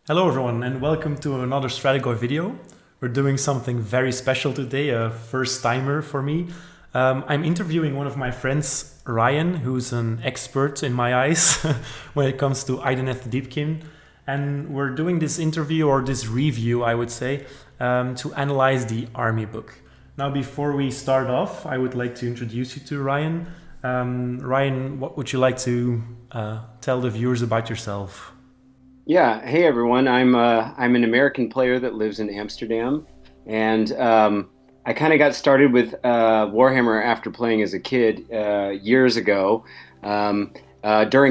Hello everyone and welcome to another Stratigo video. We're doing something very special today, a first timer for me. I'm interviewing one of my friends, Ryan, who's an expert in my eyes when it comes to Idoneth Deepkin. And we're doing this interview, or this review I would say, to analyze the army book. Now before we start off, I would like to introduce you to Ryan. Ryan, what would you like to tell the viewers about yourself? Yeah, hey everyone. I'm an American player that lives in Amsterdam, and I kind of got started with Warhammer after playing as a kid years ago during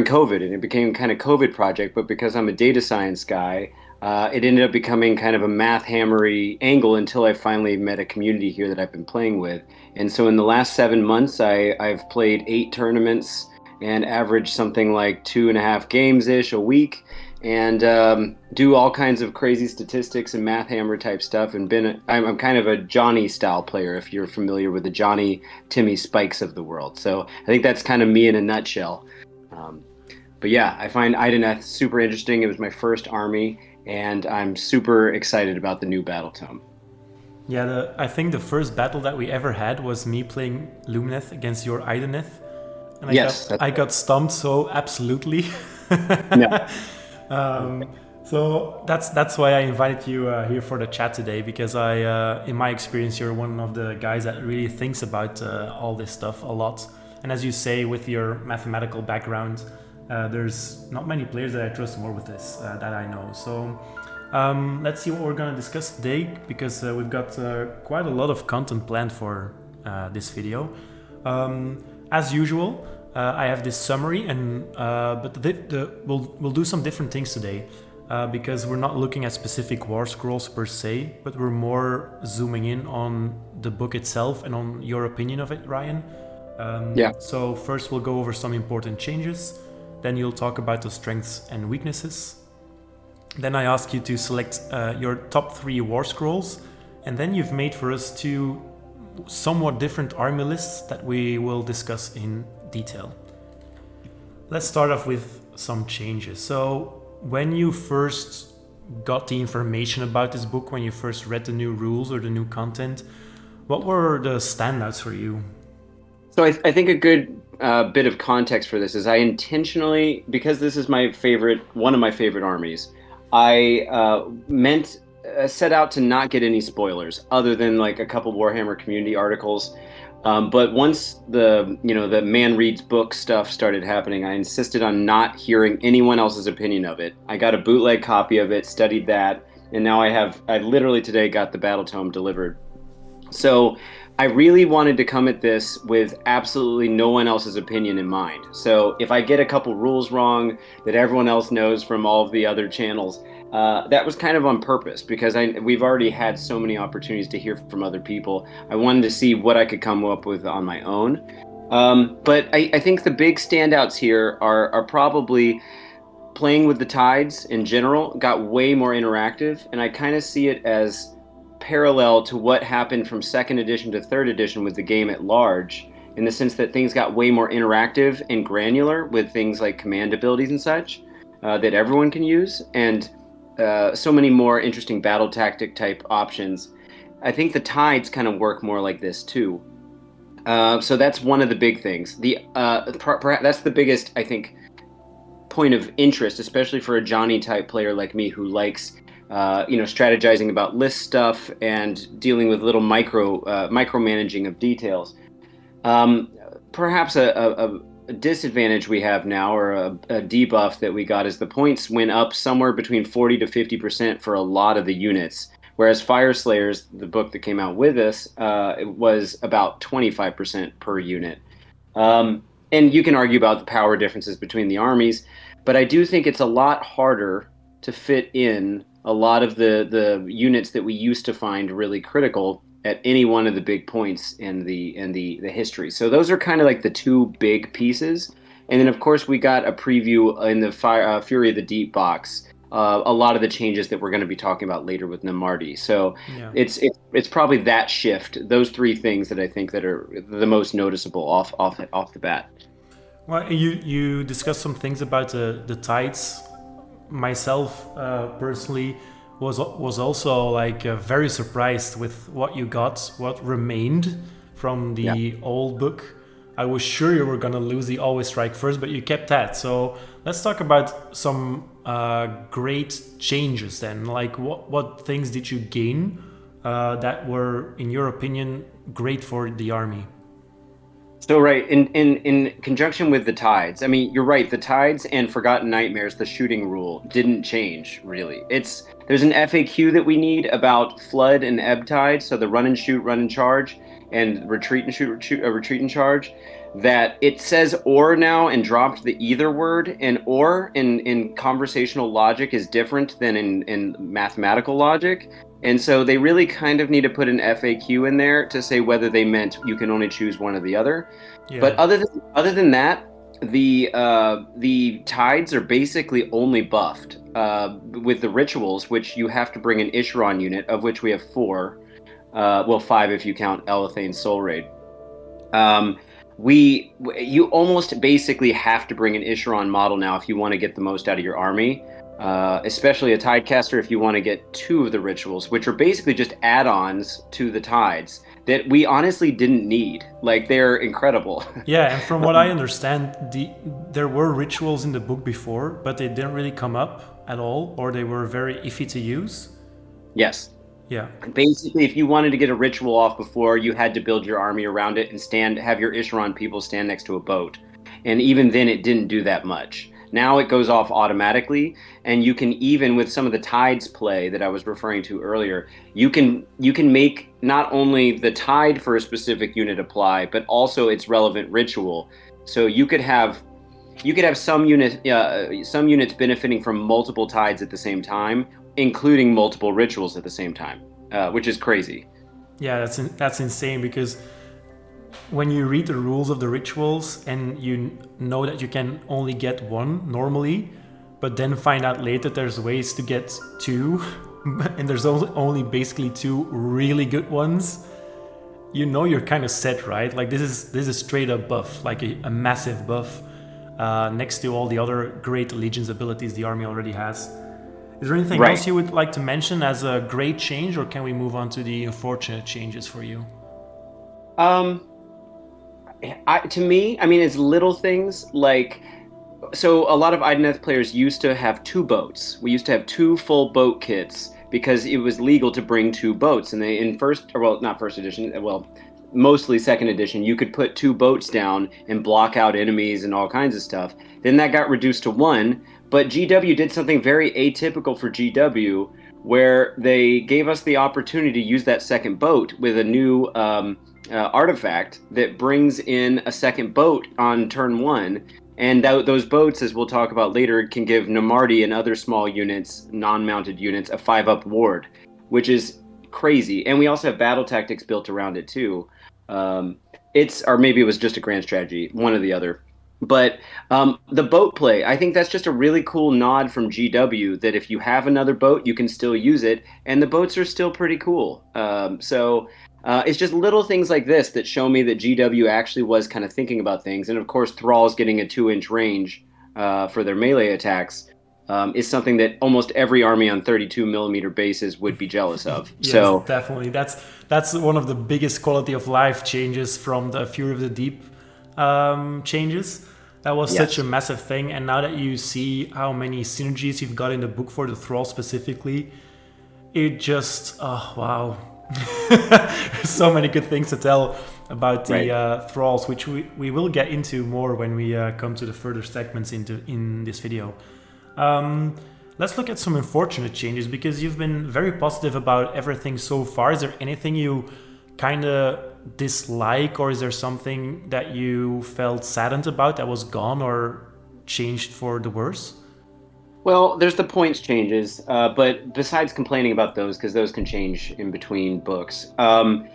COVID, and it became kind of COVID project. But because I'm a data science guy, it ended up becoming kind of a math hammery angle until I finally met a community here that I've been playing with. And so in the last 7 months, I've played 8 tournaments and averaged something like 2.5 games ish a week and do all kinds of crazy statistics and math hammer type stuff. And I'm kind of a Johnny style player, if you're familiar with the Johnny Timmy Spikes of the world. So I think that's kind of me in a nutshell. Um, but yeah, I find Idoneth super interesting. It was my first army, and I'm super excited about the new Battletome. Yeah, I think the first battle that we ever had was me playing Lumineth against your Idoneth, and I got Yes, that's I got stumped so absolutely. no, um, so that's why I invited you here for the chat today, because in my experience, you're one of the guys that really thinks about all this stuff a lot. And as you say, with your mathematical background, there's not many players that I trust more with this that I know. So let's see what we're gonna discuss today, because we've got quite a lot of content planned for this video. As usual, I have this summary, and we'll do some different things today, because we're not looking at specific war scrolls per se, but we're more zooming in on the book itself and on your opinion of it, Ryan. yeah. So first we'll go over some important changes, then you'll talk about the strengths and weaknesses. Then I ask you to select your top 3 war scrolls, and then you've made for us 2 somewhat different army lists that we will discuss in detail. Let's start off with some changes. So when you first got the information about this book, when you first read the new rules or the new content, what were the standouts for you? So I think a good bit of context for this is I intentionally, because this is one of my favorite armies, I set out to not get any spoilers other than like a couple Warhammer community articles. But once the man reads book stuff started happening, I insisted on not hearing anyone else's opinion of it. I got a bootleg copy of it, studied that, and now I literally today got the Battletome delivered. So I really wanted to come at this with absolutely no one else's opinion in mind. So if I get a couple rules wrong that everyone else knows from all of the other channels, that was kind of on purpose, because we've already had so many opportunities to hear from other people. I wanted to see what I could come up with on my own. But I think the big standouts here are probably playing with the tides in general got way more interactive, and I kind of see it as parallel to what happened from second edition to third edition with the game at large, in the sense that things got way more interactive and granular with things like command abilities and such that everyone can use, and so many more interesting battle tactic type options. I think the tides kind of work more like this too. So that's one of the big things. That's the biggest, I think, point of interest, especially for a Johnny type player like me who likes strategizing about list stuff and dealing with little micromanaging of details. Perhaps a disadvantage we have now, or a debuff that we got, is the points went up somewhere between 40 to 50% for a lot of the units. Whereas Fire Slayers, the book that came out with us, it was about 25% per unit. And you can argue about the power differences between the armies, but I do think it's a lot harder to fit in a lot of the units that we used to find really critical at any one of the big points in the history. So those are kind of like the 2 big pieces. And then of course we got a preview in the Fury of the Deep box. A lot of the changes that we're going to be talking about later with Namardi. So Yeah. it's probably that shift, those 3 things that I think that are the most noticeable off the bat. Well, you discussed some things about the tides myself personally was also like very surprised with what you got, what remained from the old book. I was sure you were gonna lose the Always Strike First, but you kept that. So let's talk about some great changes then. Like what things did you gain that were, in your opinion, great for the army? So right, in conjunction with the tides, I mean, you're right, the tides and Forgotten Nightmares, the shooting rule, didn't change really. There's an FAQ that we need about flood and ebb tide, so the run and shoot, run and charge, and retreat and shoot, retreat and charge, that it says or now and dropped the either word, and or in conversational logic is different than in mathematical logic. And so they really kind of need to put an FAQ in there to say whether they meant you can only choose one or the other. Yeah. But other than that, the tides are basically only buffed with the rituals, which you have to bring an Isheron unit, of which we have 4. Well, 5 if you count Elathane's Soul Raid. You almost basically have to bring an Isheron model now if you want to get the most out of your army. Especially a Tidecaster if you want to get 2 of the rituals, which are basically just add-ons to the tides that we honestly didn't need. Like, they're incredible. Yeah, and from what I understand, there were rituals in the book before, but they didn't really come up at all, or they were very iffy to use. Yes. Yeah. Basically, if you wanted to get a ritual off before, you had to build your army around it and have your Isheron people stand next to a boat. And even then, it didn't do that much. Now it goes off automatically, and you can, even with some of the tides play that I was referring to earlier, you can make not only the tide for a specific unit apply, but also its relevant ritual. So you could have some units benefiting from multiple tides at the same time, including multiple rituals at the same time, which is crazy. Yeah, that's insane, because when you read the rules of the rituals and you know that you can only get 1 normally, but then find out later there's ways to get 2, and there's only basically 2 really good ones, you know you're kind of set, right? Like this is straight up buff, like a massive buff next to all the other great Allegiance abilities the army already has. Is there anything else you would like to mention as a great change, or can we move on to the unfortunate changes for you? To me, I mean, it's little things like, so a lot of Idoneth players used to have 2 boats. We used to have 2 full boat kits because it was legal to bring 2 boats. And not first edition, mostly second edition, you could put 2 boats down and block out enemies and all kinds of stuff. Then that got reduced to 1, but GW did something very atypical for GW, where they gave us the opportunity to use that second boat with a new artifact that brings in a second boat on turn 1, and those boats, as we'll talk about later, can give Namarti and other small units, non-mounted units, a 5-up ward, which is crazy. And we also have battle tactics built around it too. Or maybe it was just a grand strategy, one or the other. But the boat play, I think that's just a really cool nod from GW, that if you have another boat, you can still use it, and the boats are still pretty cool. It's just little things like this that show me that GW actually was kind of thinking about things. And of course, Thrall's getting a 2-inch range for their melee attacks is something that almost every army on 32mm bases would be jealous of. Yes, so definitely. That's one of the biggest quality of life changes from the Fury of the Deep changes. That was such a massive thing. And now that you see how many synergies you've got in the book for the Thrall specifically, it just, oh, wow. So many good things to tell about the Thralls, which we will get into more when we come to the further segments in this video. Let's look at some unfortunate changes, because you've been very positive about everything so far. Is there anything you kind of dislike, or is there something that you felt saddened about that was gone or changed for the worse? Well, there's the points changes, but besides complaining about those, because those can change in between books, Broken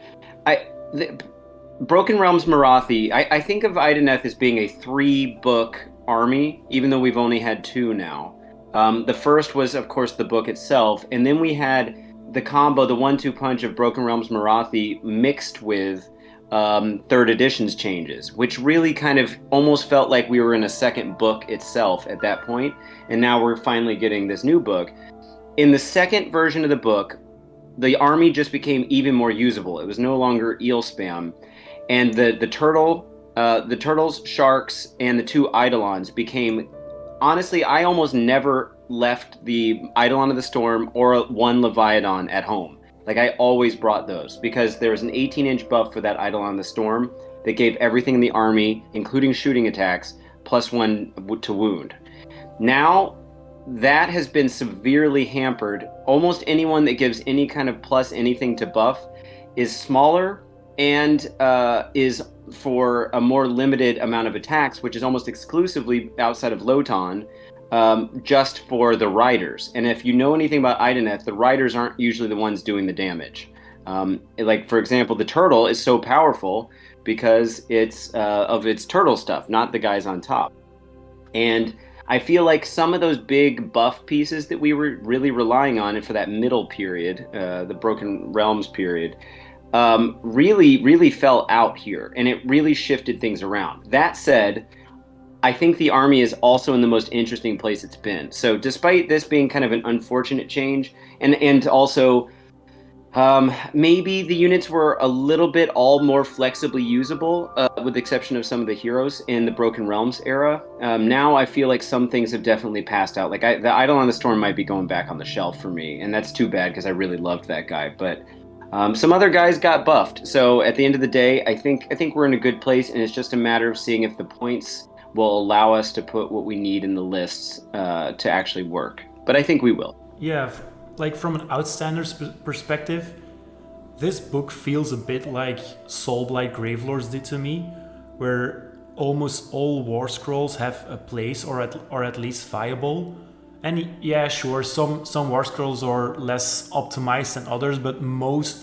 Realms Marathi, I think of Idoneth as being a 3-book army, even though we've only had 2 now. The first was, of course, the book itself, and then we had the combo, the 1-2 punch of Broken Realms Marathi mixed with third edition's changes, which really kind of almost felt like we were in a second book itself at that point. And now we're finally getting this new book. In the second version of the book, the army just became even more usable. It was no longer eel spam, and the turtles, sharks, and the two eidolons became. Honestly, I almost never left the Eidolon of the Storm or one Leviathan at home. Like, I always brought those because there was an 18-inch buff for that Eidolon of the Storm that gave everything in the army, including shooting attacks, +1 to wound. Now, that has been severely hampered. Almost anyone that gives any kind of plus anything to buff is smaller and is for a more limited amount of attacks, which is almost exclusively outside of Lotan, just for the riders. And if you know anything about Idoneth, the riders aren't usually the ones doing the damage. Like, for example, the turtle is so powerful because it's of its turtle stuff, not the guys on top. And I feel like some of those big buff pieces that we were really relying on for that middle period, the Broken Realms period, really fell out here, and it really shifted things around. That said, I think the army is also in the most interesting place it's been. So despite this being kind of an unfortunate change, and also maybe the units were a little bit all more flexibly usable, with the exception of some of the heroes in the Broken Realms era. Now I feel like some things have definitely passed out. Like the Eidolon of the Storm might be going back on the shelf for me, and that's too bad because I really loved that guy. But some other guys got buffed. So at the end of the day, I think we're in a good place, and it's just a matter of seeing if the points will allow us to put what we need in the lists to actually work. But I think we will. Yeah, like from an outsider's perspective, this book feels a bit like Soulblight Gravelords did to me, where almost all war scrolls have a place or at least viable. And yeah, sure, some war scrolls are less optimized than others, but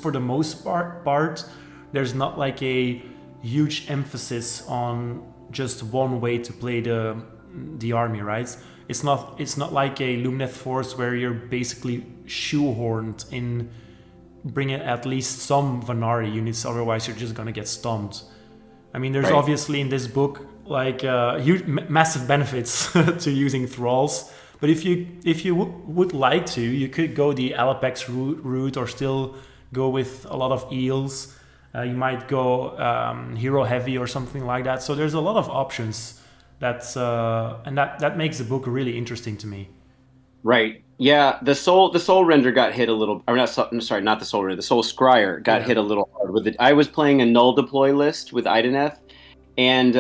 for the most part, there's not like a huge emphasis on just one way to play the army, right? It's not like a Lumineth Force where you're basically shoehorned in bringing at least some Vanari units, otherwise you're just gonna get stomped. I mean, there's obviously in this book like huge, massive benefits to using thralls. But if you would like to, you could go the Alapex route or still go with a lot of eels. You might go hero heavy or something like that. So there's a lot of options. And that makes the book really interesting to me. Right. Yeah. The soul render got hit a little. Or not. I'm sorry, not the soul render. The soul scryer got hit a little hard with it. I was playing a null deploy list with Idoneth, and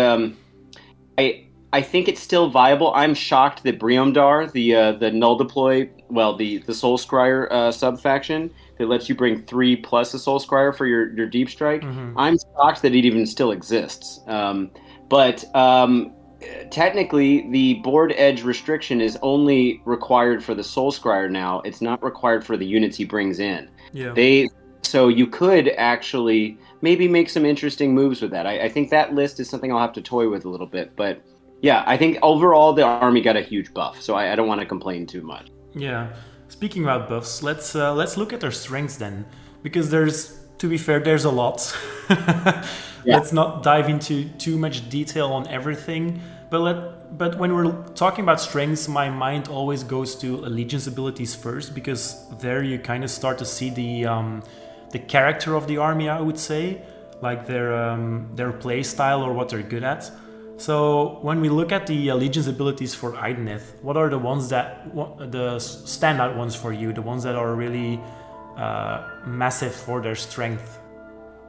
I think it's still viable. I'm shocked that Briomdar, the null deploy, the Soul Scryer sub faction that lets you bring 3+ a Soul Scryer for your deep strike. Mm-hmm. I'm shocked that it even still exists. But technically, the board edge restriction is only required for the Soul Scryer now. It's not required for the units he brings in. Yeah. So you could actually maybe make some interesting moves with that. I think that list is something I'll have to toy with a little bit, but. Yeah, I think overall the army got a huge buff, so I don't want to complain too much. Yeah, speaking about buffs, let's look at their strengths then, because to be fair, there's a lot. Let's not dive into too much detail on everything, but when we're talking about strengths, my mind always goes to allegiance abilities first, because there you kind of start to see the character of the army, I would say, like their play style or what they're good at. So when we look at the allegiance abilities for Idoneth, what are the ones the standout ones for you, the ones that are really massive for their strength?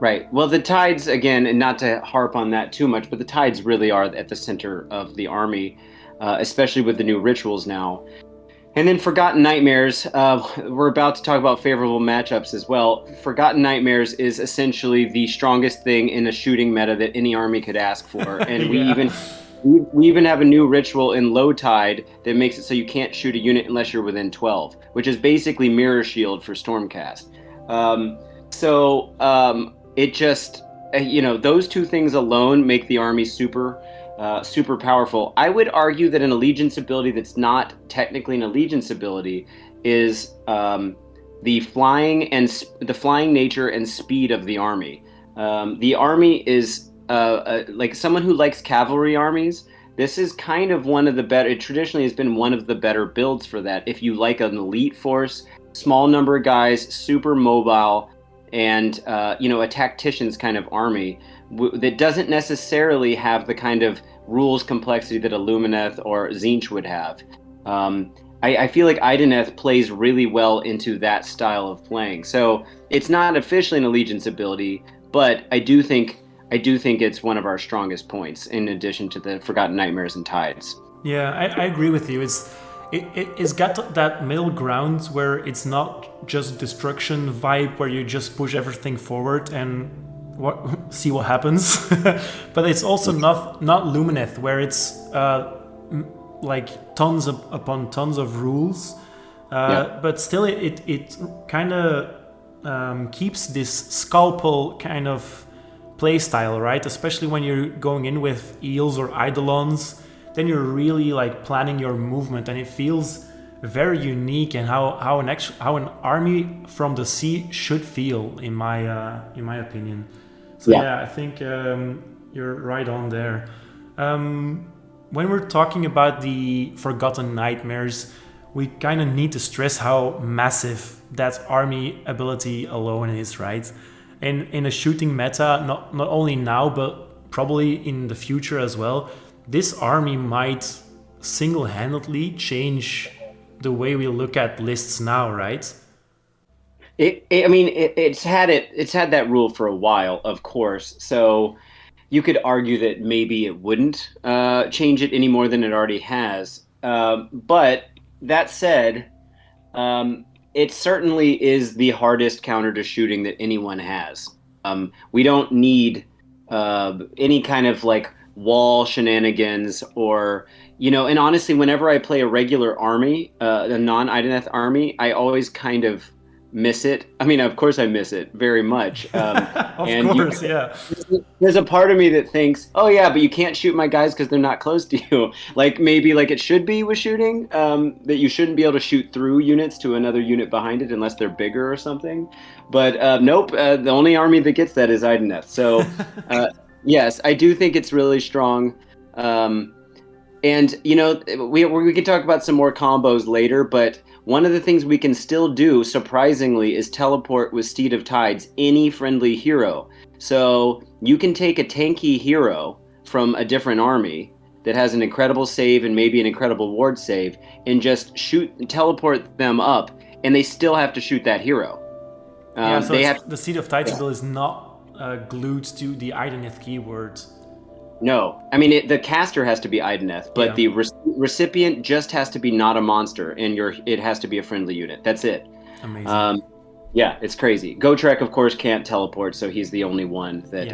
Right. Well, the tides, again, and not to harp on that too much, but the tides really are at the center of the army, especially with the new rituals now. And then Forgotten Nightmares, we're about to talk about favorable matchups as well. Forgotten Nightmares is essentially the strongest thing in a shooting meta that any army could ask for. And we even have a new ritual in Low Tide that makes it so you can't shoot a unit unless you're within 12, which is basically Mirror Shield for Stormcast. It just, those two things alone make the army super powerful. I would argue that an allegiance ability that's not technically an allegiance ability is the flying nature and speed of the army. The army is like someone who likes cavalry armies. This is kind of one of the better. It traditionally has been one of the better builds for that. If you like an elite force, small number of guys, super mobile, and a tactician's kind of army that doesn't necessarily have the kind of rules complexity that Illumineth or Tzeentch would have. I feel like Idoneth plays really well into that style of playing. So it's not officially an allegiance ability, but I do think it's one of our strongest points, in addition to the Forgotten Nightmares and Tides. Yeah, I agree with you. It's got that middle ground where it's not just destruction vibe where you just push everything forward and see what happens, but it's also not Lumineth where it's like tons upon tons of rules, but still it kind of keeps this scalpel kind of play style, right? Especially when you're going in with eels or eidolons, then you're really like planning your movement, and it feels very unique and how an army from the sea should feel, in my opinion. So yeah, I think you're right on there. When we're talking about the Forgotten Nightmares, we kind of need to stress how massive that army ability alone is, right? In a shooting meta, not only now, but probably in the future as well, this army might single-handedly change the way we look at lists now, right? It's had that rule for a while, of course. So you could argue that maybe it wouldn't change it any more than it already has. But that said, it certainly is the hardest counter to shooting that anyone has. We don't need any kind of like wall shenanigans or, and honestly, whenever I play a regular army, a non-Idoneth army, I always kind of miss it. I mean, of course I miss it very much. Yeah. There's a part of me that thinks, oh yeah, but you can't shoot my guys because they're not close to you. Like maybe like it should be with shooting, that you shouldn't be able to shoot through units to another unit behind it unless they're bigger or something. But nope, the only army that gets that is Idoneth. So yes, I do think it's really strong. And we can talk about some more combos later, but one of the things we can still do, surprisingly, is teleport with Steed of Tides any friendly hero. So you can take a tanky hero from a different army that has an incredible save and maybe an incredible ward save, and just teleport them up, and they still have to shoot that hero. The Steed of Tides ability is not glued to the Idoneth keyword. No, I mean the caster has to be Idoneth, but the recipient just has to be not a monster, and it has to be a friendly unit. That's it. Amazing. Yeah, it's crazy. Gotrek, of course, can't teleport, so he's the only one that.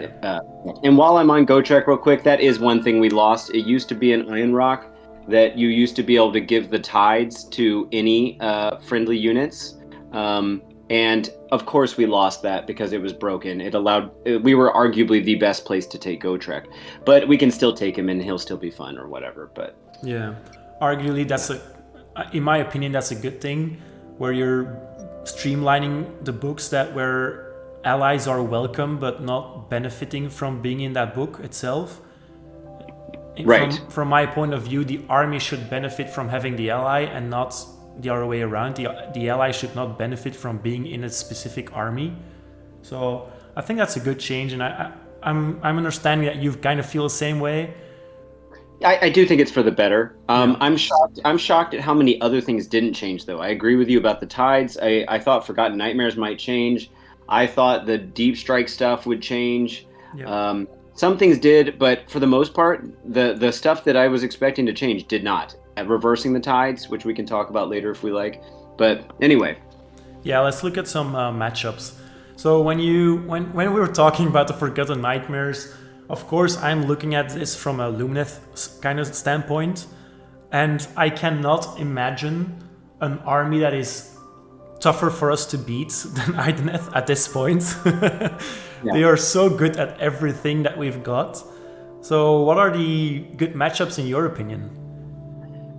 And while I'm on Gotrek, real quick, that is one thing we lost. It used to be an Iron Rock that you used to be able to give the tides to any friendly units. And of course we lost that because it was broken. We were arguably the best place to take Gotrek, but we can still take him and he'll still be fun or whatever. But yeah, arguably in my opinion, that's a good thing, where you're streamlining the books where allies are welcome but not benefiting from being in that book itself. Right. From my point of view, the army should benefit from having the ally and not the other way around. The ally should not benefit from being in a specific army. So I think that's a good change, and I'm understanding that you kind of feel the same way. I do think it's for the better. I'm shocked at how many other things didn't change, though. I agree with you about the tides. I thought Forgotten Nightmares might change. I thought the Deep Strike stuff would change. Yep. Some things did, but for the most part, the stuff that I was expecting to change did not. Reversing the tides, which we can talk about later if we like. But anyway. Yeah, let's look at some matchups. So when we were talking about the Forgotten Nightmares, of course I'm looking at this from a Lumineth kind of standpoint, and I cannot imagine an army that is tougher for us to beat than Idoneth at this point. They are so good at everything that we've got. So what are the good matchups in your opinion?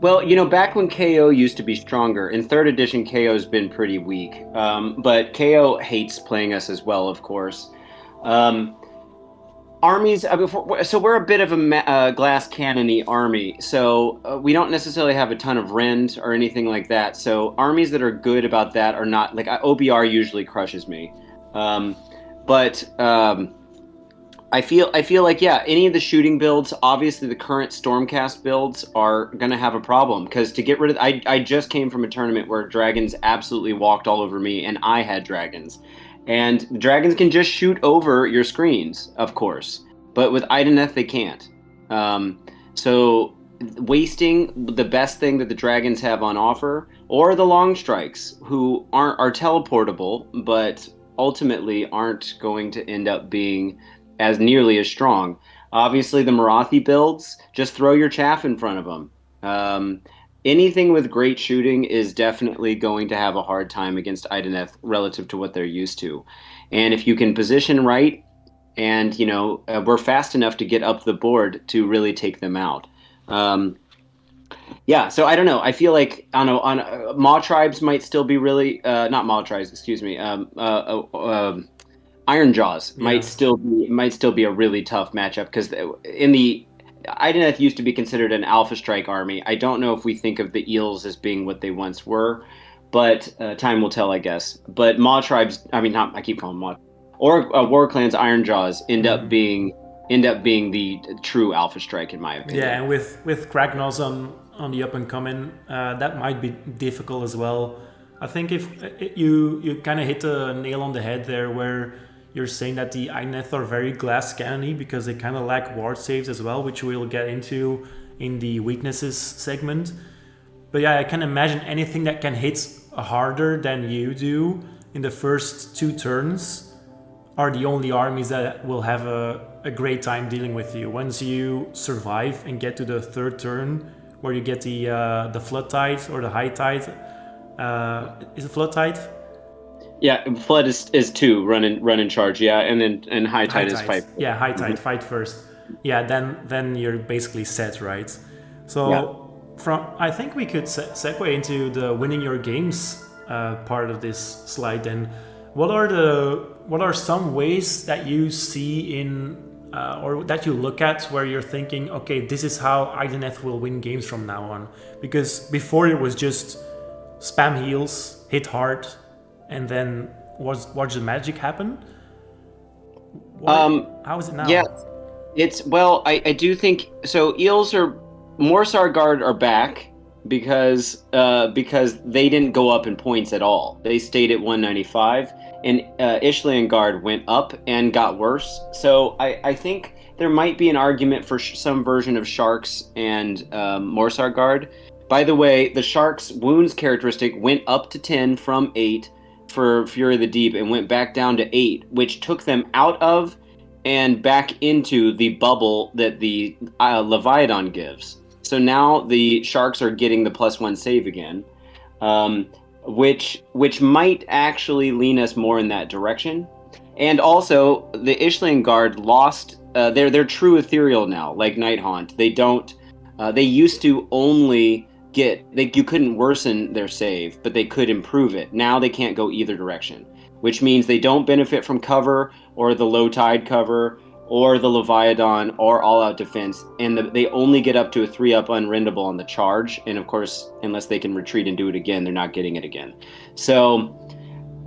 Well, back when KO used to be stronger, in 3rd edition KO's been pretty weak, but KO hates playing us as well, of course. armies. So we're a bit of a glass cannony army. So we don't necessarily have a ton of rend or anything like that. So armies that are good about that are not like OBR usually crushes me. But I feel like, yeah, any of the shooting builds, obviously the current Stormcast builds are gonna have a problem because to get rid of, I just came from a tournament where dragons absolutely walked all over me, and I had dragons, and dragons can just shoot over your screens, of course, but with Idoneth they can't. So wasting the best thing that the dragons have on offer, or the long strikes, who are teleportable, but ultimately aren't going to end up being as nearly as strong. Obviously, the Marathi builds, just throw your chaff in front of them. Anything with great shooting is definitely going to have a hard time against Idoneth relative to what they're used to. And if you can position right, and we're fast enough to get up the board to really take them out. Yeah, so I don't know. I feel like Maw tribes might still be really not Maw tribes, excuse me. Iron Jaws might still be a really tough matchup because in the Idoneth used to be considered an Alpha Strike army. I don't know if we think of the Eels as being what they once were, but time will tell, I guess. But Maw tribes, I keep calling them Maw, or War Clan's Iron Jaws end up being the true Alpha Strike in my opinion. Yeah, and with Kragnos on the up and coming, that might be difficult as well. I think if you kind of hit the nail on the head there, where you're saying that the Idoneth are very glass cannony because they kind of lack ward saves as well, which we'll get into in the weaknesses segment. But yeah, I can imagine anything that can hit harder than you do in the first 2 turns are the only armies that will have a great time dealing with you. Once you survive and get to the 3rd turn, where you get the Flood Tide or the High Tide. Is it Flood Tide? Yeah, Flood is 2, run in charge, yeah, and High Tide is fight. Yeah, High Tide, fight first. Yeah, then you're basically set, right? So I think we could segue into the winning your games part of this slide. Then, what are some ways that you see in or that you look at where you're thinking, okay, this is how Idoneth will win games from now on? Because before it was just spam heals, hit hard, and then watch the magic happen. How is it now? Yeah, I do think so. Eels are Morsar Guard are back because they didn't go up in points at all. They stayed at 195, and Ishlian Guard went up and got worse. So I think there might be an argument for some version of Sharks and Morsar Guard. By the way, the Sharks' wounds characteristic went up to 10 from 8 for Fury of the Deep and went back down to 8, which took them out of and back into the bubble that the Leviathan gives. So now the Sharks are getting the +1 save again, which might actually lean us more in that direction. And also, the Ishlian Guard lost they're true ethereal now, like Nighthaunt. They don't. They used to only you couldn't worsen their save, but they could improve it. Now they can't go either direction, which means they don't benefit from cover or the low tide cover or the Leviathan or all-out defense, and they only get up to a 3-up unrendable on the charge, and of course, unless they can retreat and do it again, they're not getting it again. So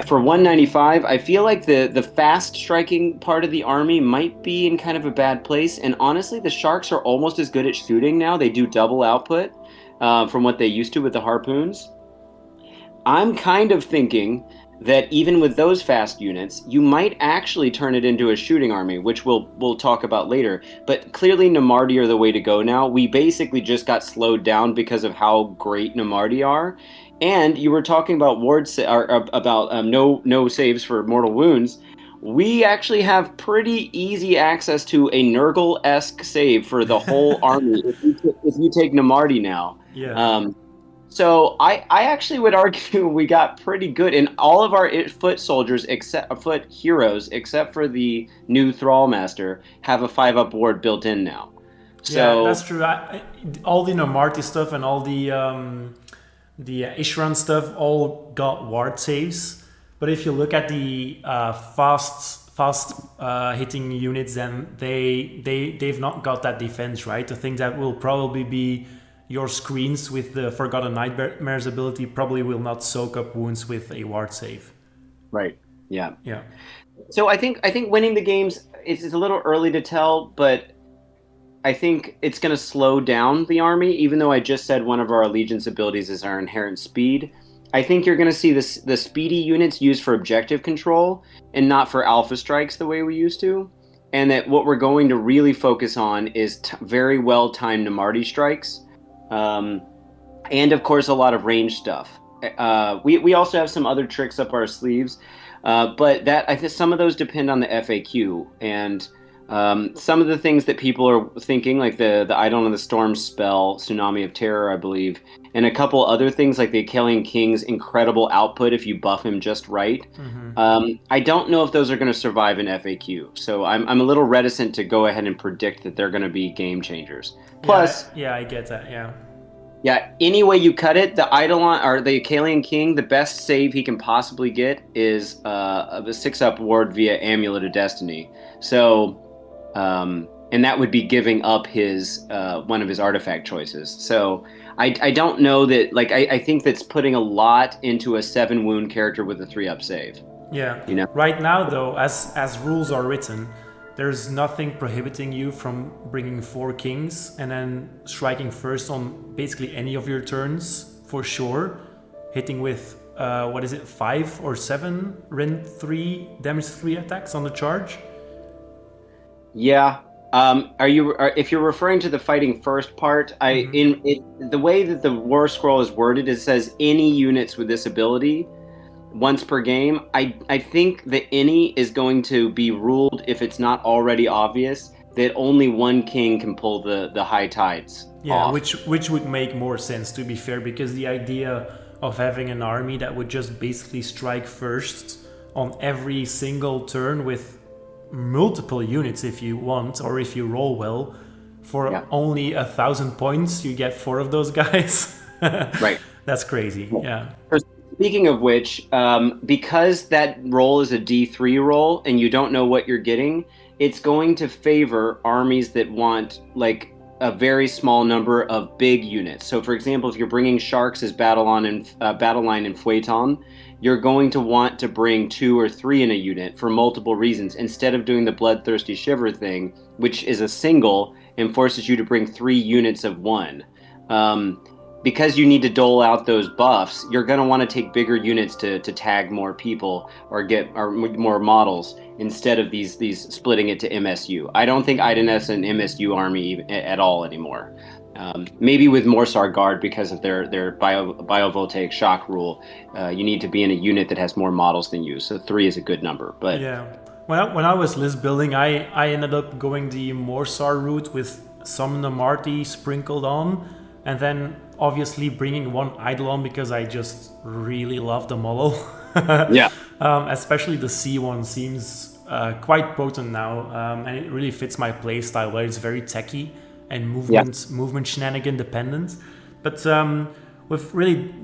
for 195, I feel like the fast striking part of the army might be in kind of a bad place, and honestly, the Sharks are almost as good at shooting now. They do double output from what they used to with the harpoons. I'm kind of thinking that even with those fast units, you might actually turn it into a shooting army, which we'll talk about later. But clearly Namardi are the way to go now. We basically just got slowed down because of how great Namardi are. And you were talking about no saves for mortal wounds. We actually have pretty easy access to a Nurgle-esque save for the whole army if you take Namardi now. Yeah. So I actually would argue we got pretty good in all of our foot soldiers, foot heroes, except for the new Thrallmaster, have a 5-up ward built in now. So yeah, that's true. All the Namarti stuff and all the Ishran stuff all got ward saves. But if you look at the fast hitting units, then they've not got that defense, right? The thing that will probably be your screens with the Forgotten Nightmares ability probably will not soak up wounds with a ward save. Right. Yeah. Yeah. So I think winning the games is a little early to tell, but I think it's going to slow down the army. Even though I just said one of our allegiance abilities is our inherent speed, I think you're going to see the speedy units used for objective control and not for alpha strikes the way we used to. And that what we're going to really focus on is very well timed Namarti strikes, and of course a lot of range stuff. We also have some other tricks up our sleeves. But that I think some of those depend on the FAQ, and some of the things that people are thinking, like the Idol of the Storm spell, Tsunami of Terror, I believe, and a couple other things like the Achillean King's incredible output if you buff him just right. Mm-hmm. I don't know if those are going to survive an FAQ, so I'm a little reticent to go ahead and predict that they're going to be game changers. Plus, yeah, I get that. Yeah, any way you cut it, the Eidolon or the Achillean King, the best save he can possibly get is a 6-up ward via Amulet of Destiny. So, and that would be giving up his one of his artifact choices. So I don't know that, like, I think that's putting a lot into a 7 wound character with a 3-up save. Yeah. You know? Right now, though, as rules are written, there's nothing prohibiting you from bringing 4 kings and then striking first on basically any of your turns, for sure. Hitting with, 5 or 7 Ren 3, damage 3 attacks on the charge? Yeah. If you're referring to the fighting first part, the way that the War Scroll is worded, it says any units with this ability once per game. I think that any is going to be ruled, if it's not already obvious, that only 1 king can pull the high tides off. which would make more sense, to be fair, because the idea of having an army that would just basically strike first on every single turn with multiple units if you want, or if you roll well, for only 1,000 points you get 4 of those guys. Right. That's crazy. Yeah. Speaking of which, because that roll is a D3 roll and you don't know what you're getting, it's going to favor armies that want like a very small number of big units. So, for example, if you're bringing sharks as battle line and Feuilleton, you're going to want to bring 2 or 3 in a unit for multiple reasons, instead of doing the Bloodthirsty Shiver thing, which is a single and forces you to bring 3 units of 1. Because you need to dole out those buffs, you're going to want to take bigger units to tag more people or get more models, instead of these splitting it to MSU. I don't think Idoneth's an MSU army at all anymore. Maybe with Morsar Guard, because of their biovoltaic shock rule, you need to be in a unit that has more models than you. So 3 is a good number. But yeah, when I was list building, I ended up going the Morsar route with some Namarti sprinkled on, and then obviously bringing 1 Eidolon because I just really love the model. Yeah. Especially the C1 seems quite potent now, and it really fits my playstyle, where it's very techy and movement shenanigan dependent. But we've really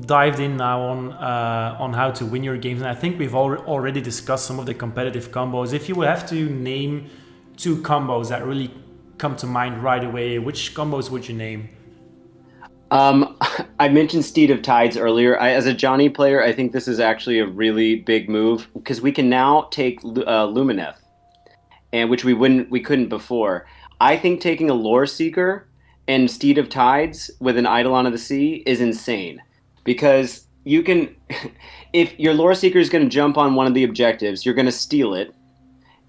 dived in now on how to win your games, and I think we've already discussed some of the competitive combos. If you would have to name 2 combos that really come to mind right away, which combos would you name? I mentioned Steed of Tides earlier. As a Johnny player, I think this is actually a really big move, because we can now take Lumineth, and which we couldn't before. I think taking a Lore Seeker and Steed of Tides with an Eidolon of the Sea is insane, because you can, if your Lore Seeker is going to jump on one of the objectives, you're going to steal it,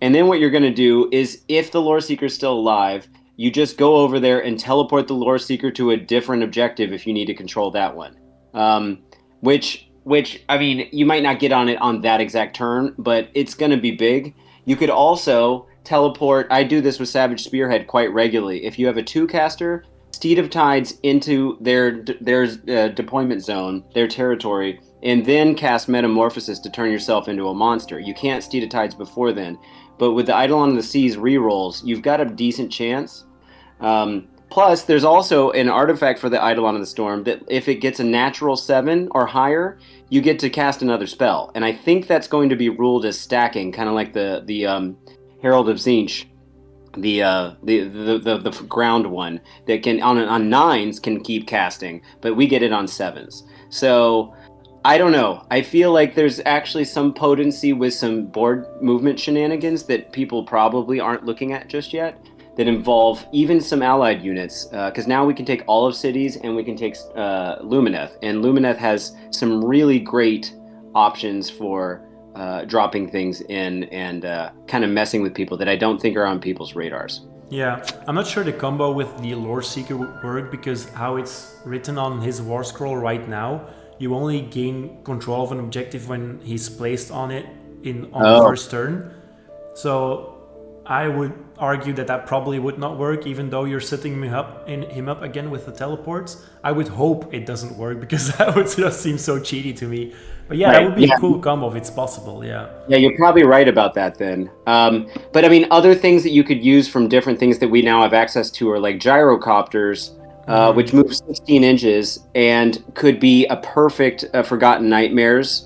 and then what you're going to do is, if the Lore Seeker is still alive, you just go over there and teleport the Lore Seeker to a different objective if you need to control that one. Which I mean, you might not get on it on that exact turn, but it's going to be big. You could also teleport. I do this with Savage Spearhead quite regularly. If you have a 2-caster, Steed of Tides into their deployment zone, their territory, and then cast Metamorphosis to turn yourself into a monster. You can't Steed of Tides before then. But with the Eidolon of the Sea's rerolls, you've got a decent chance. Plus, there's also an artifact for the Eidolon of the Storm that if it gets a natural 7 or higher, you get to cast another spell. And I think that's going to be ruled as stacking, kind of like the Herald of Tzeentch, the ground one that can on 9s can keep casting, but we get it on 7s. So I don't know. I feel like there's actually some potency with some board movement shenanigans that people probably aren't looking at just yet, that involve even some allied units, because now we can take all of cities and we can take Lumineth, and Lumineth has some really great options for dropping things in and kind of messing with people that I don't think are on people's radars. Yeah, I'm not sure the combo with the Lore Seeker would work, because how it's written on his War Scroll right now, you only gain control of an objective when he's placed on it on the first turn. So I would argue that probably would not work, even though you're setting him up again with the teleports. I would hope it doesn't work, because that would just seem so cheaty to me. But yeah, that would be a cool combo if it's possible, yeah. Yeah, you're probably right about that then. But I mean, other things that you could use from different things that we now have access to are like gyrocopters, which move 16 inches and could be a perfect Forgotten Nightmares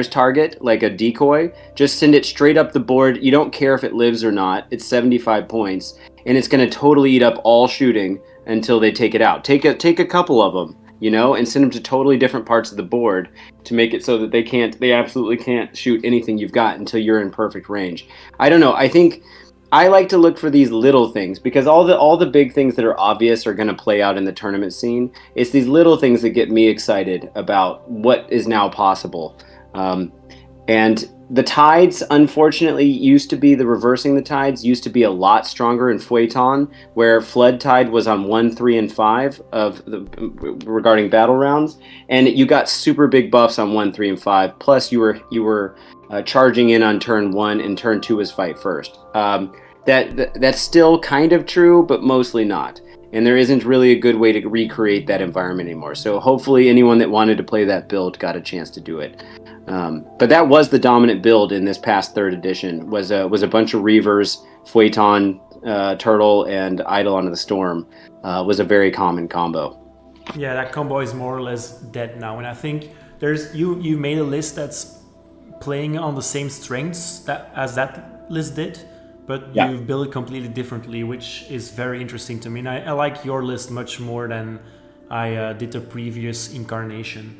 target, like a decoy. Just send it straight up the board. You don't care if it lives or not. It's 75 points, and it's going to totally eat up all shooting until they take it out. Take a couple of them, and send them to totally different parts of the board to make it so that they absolutely can't shoot anything you've got until you're in perfect range. I don't know. I think I like to look for these little things, because all the big things that are obvious are going to play out in the tournament scene. It's these little things that get me excited about what is now possible. And the tides, unfortunately, the reversing the tides used to be a lot stronger in Feuilleton, where Flood Tide was on 1, 3, and 5 regarding battle rounds, and you got super big buffs on 1, 3, and 5. Plus, you were charging in on turn 1, and turn 2 was fight first. That's still kind of true, but mostly not. And there isn't really a good way to recreate that environment anymore. So hopefully anyone that wanted to play that build got a chance to do it. But that was the dominant build in this past 3rd edition, was a bunch of Reavers, Feuilleton, Turtle, and Eidolon of the Storm was a very common combo. Yeah, that combo is more or less dead now. And I think you made a list that's playing on the same strengths as that list did, but you've built it completely differently, which is very interesting to me. And I like your list much more than I did the previous incarnation.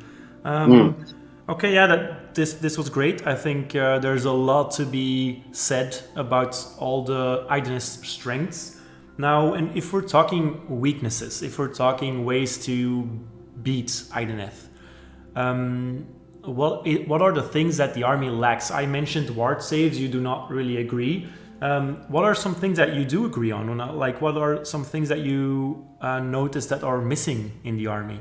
Okay, yeah, this was great. I think there's a lot to be said about all the Idoneth strengths. Now, and if we're talking weaknesses, if we're talking ways to beat Idoneth, what are the things that the army lacks? I mentioned ward saves. You do not really agree. What are some things that you do agree on? Like, what are some things that you notice that are missing in the army?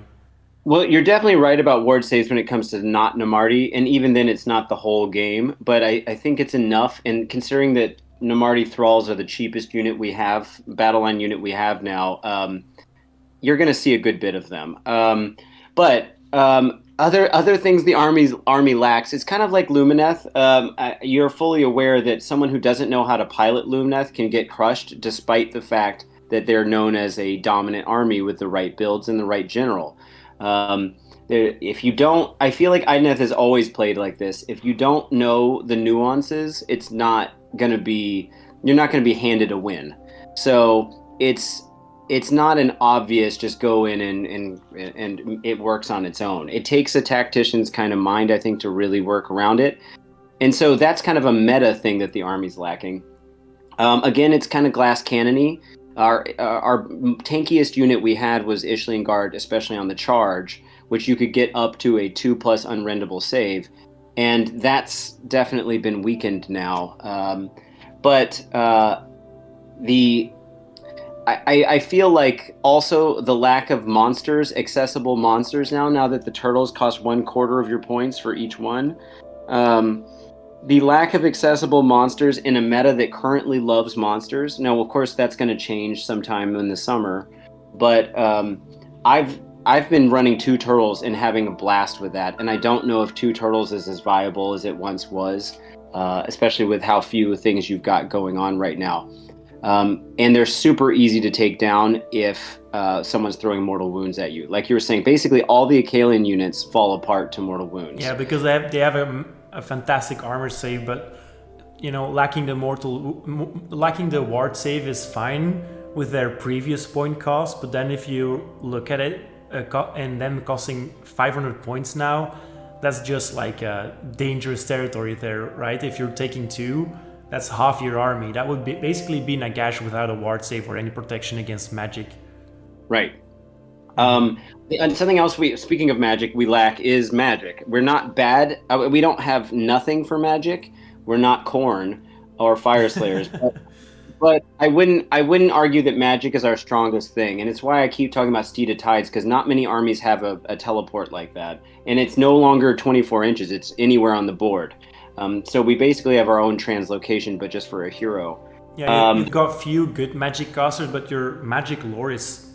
Well, you're definitely right about ward saves when it comes to not Namarti, and even then it's not the whole game, but I think it's enough, and considering that Namarti Thralls are the cheapest unit we have, battle line unit we have now, you're going to see a good bit of them. But other things the army lacks, it's kind of like Lumineth. You're fully aware that someone who doesn't know how to pilot Lumineth can get crushed, despite the fact that they're known as a dominant army with the right builds and the right general. If you don't, I feel like Idoneth has always played like this. If you don't know the nuances, you're not going to be handed a win. So it's not an obvious just go in and it works on its own. It takes a tactician's kind of mind, I think, to really work around it. And so that's kind of a meta thing that the army's lacking. Again, it's kind of glass cannon-y. Our tankiest unit we had was Ishling Guard, especially on the charge, which you could get up to a 2+ unrendable save, and that's definitely been weakened now. I feel like also the lack of accessible monsters now that the turtles cost 1/4 of your points for each one. The lack of accessible monsters in a meta that currently loves monsters. Now, of course, that's going to change sometime in the summer, but I've been running 2 turtles and having a blast with that, and I don't know if 2 turtles is as viable as it once was, especially with how few things you've got going on right now. And they're super easy to take down if someone's throwing mortal wounds at you. Like you were saying, basically all the Acalian units fall apart to mortal wounds. Yeah, because they have a fantastic armor save, but lacking the ward save is fine with their previous point cost. But then if you look at it, and them costing 500 points now, that's just like dangerous territory there, right? If you're taking 2, that's half your army. That would basically be Nagash without a ward save or any protection against magic. Right. And something else speaking of magic, we lack is magic. We're not bad. We don't have nothing for magic. We're not Khorne or Fire Slayers. But I wouldn't argue that magic is our strongest thing, and it's why I keep talking about Steed of Tides, because not many armies have a teleport like that, and it's no longer 24 inches; it's anywhere on the board. So we basically have our own translocation, but just for a hero. Yeah, you've got few good magic casters, but your magic lore is,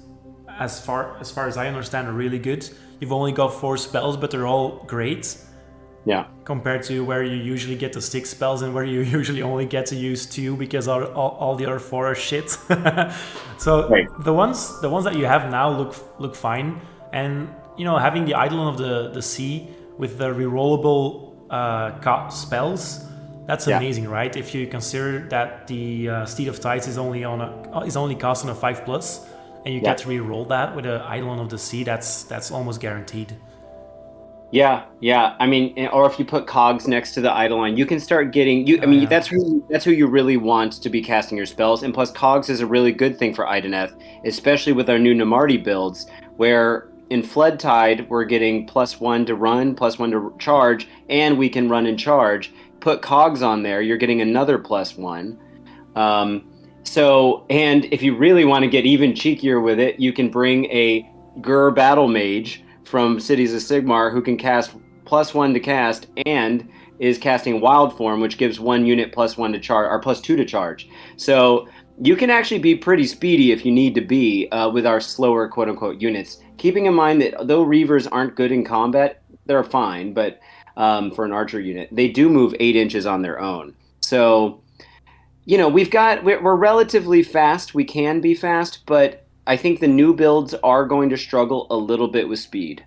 as far as I understand, really good. You've only got 4 spells, but they're all great. Yeah. Compared to where you usually get the 6 spells and where you usually only get to use 2 because all the other 4 are shit. So right. the ones that you have now look fine, and having the Eidolon of the Sea with the rerollable spells, that's amazing, right? If you consider that the Steed of Tides is only cast on a 5+, and you get to reroll that with an Eidolon of the Sea, that's almost guaranteed. Yeah. I mean, or if you put cogs next to the Eidolon, you can start getting that's who you really want to be casting your spells. And plus, cogs is a really good thing for Idoneth, especially with our new Namarti builds, where in Flood Tide we're getting +1 to run, +1 to charge, and we can run and charge. Put cogs on there, you're getting another +1. And if you really want to get even cheekier with it, you can bring a Gur Battle Mage from Cities of Sigmar, who can cast +1 to cast and is casting Wild Form, which gives 1 unit +1 to charge, or +2 to charge. So you can actually be pretty speedy if you need to be with our slower quote-unquote units. Keeping in mind that though Reavers aren't good in combat, they're fine, but for an archer unit, they do move 8 inches on their own. So, we're relatively fast. We can be fast, but I think the new builds are going to struggle a little bit with speed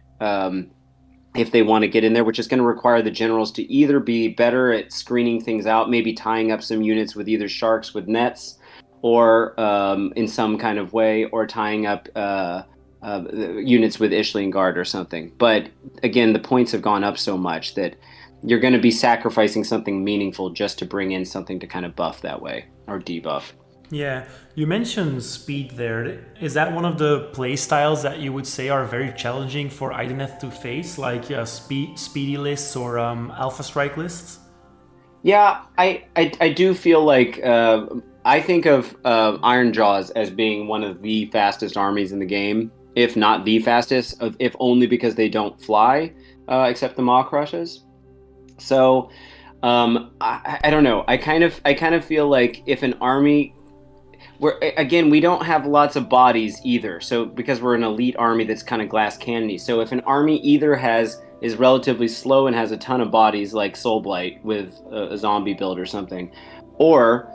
if they want to get in there, which is going to require the generals to either be better at screening things out, maybe tying up some units with either sharks with nets or in some kind of way, or tying up units with Ishling Guard or something. But again, the points have gone up so much that you're going to be sacrificing something meaningful just to bring in something to kind of buff that way or debuff. Yeah, you mentioned speed there. Is that one of the play styles that you would say are very challenging for Idoneth to face, like speedy lists or alpha strike lists? Yeah, I do feel like I think of Iron Jaws as being one of the fastest armies in the game, if not the fastest, if only because they don't fly, except the Maw Crushes. So I don't know. I kind of feel like if an army, we don't have lots of bodies either. So because we're an elite army that's kind of glass cannony. So if an army either is relatively slow and has a ton of bodies like Soulblight with a zombie build or something, or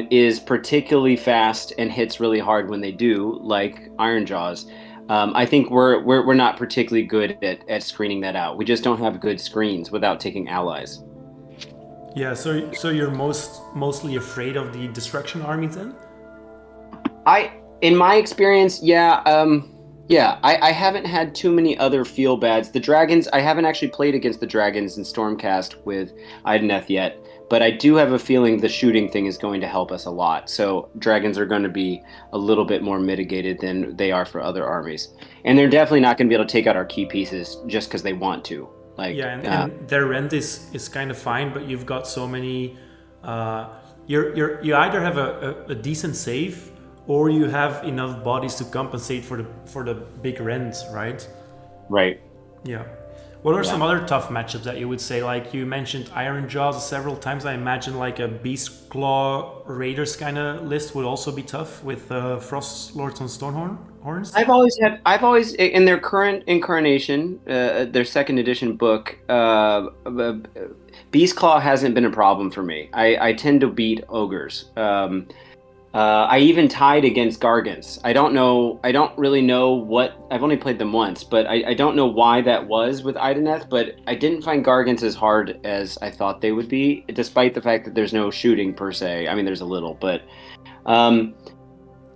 is particularly fast and hits really hard when they do, like Iron Jaws, I think we're not particularly good at screening that out. We just don't have good screens without taking allies. Yeah, so you're mostly afraid of the destruction armies then? In my experience, I haven't had too many other feel bads. The dragons, I haven't actually played against the dragons in Stormcast with Idoneth yet, but I do have a feeling the shooting thing is going to help us a lot. So dragons are going to be a little bit more mitigated than they are for other armies, and they're definitely not going to be able to take out our key pieces just because they want to. And their rent is kind of fine, but you've got so many. You either have a decent save, or you have enough bodies to compensate for the big rent, right? Right. Yeah. What are some other tough matchups that you would say? Like you mentioned Iron Jaws several times. I imagine like a Beast Claw Raiders kind of list would also be tough with Frost Lords and Stormhorns. I've always in their current incarnation, their second edition book, Beast Claw hasn't been a problem for me. I tend to beat ogres. I even tied against Gargants. I don't really know what, I've only played them once, but I don't know why that was with Idoneth, but I didn't find Gargants as hard as I thought they would be, despite the fact that there's no shooting per se. I mean, there's a little, but um,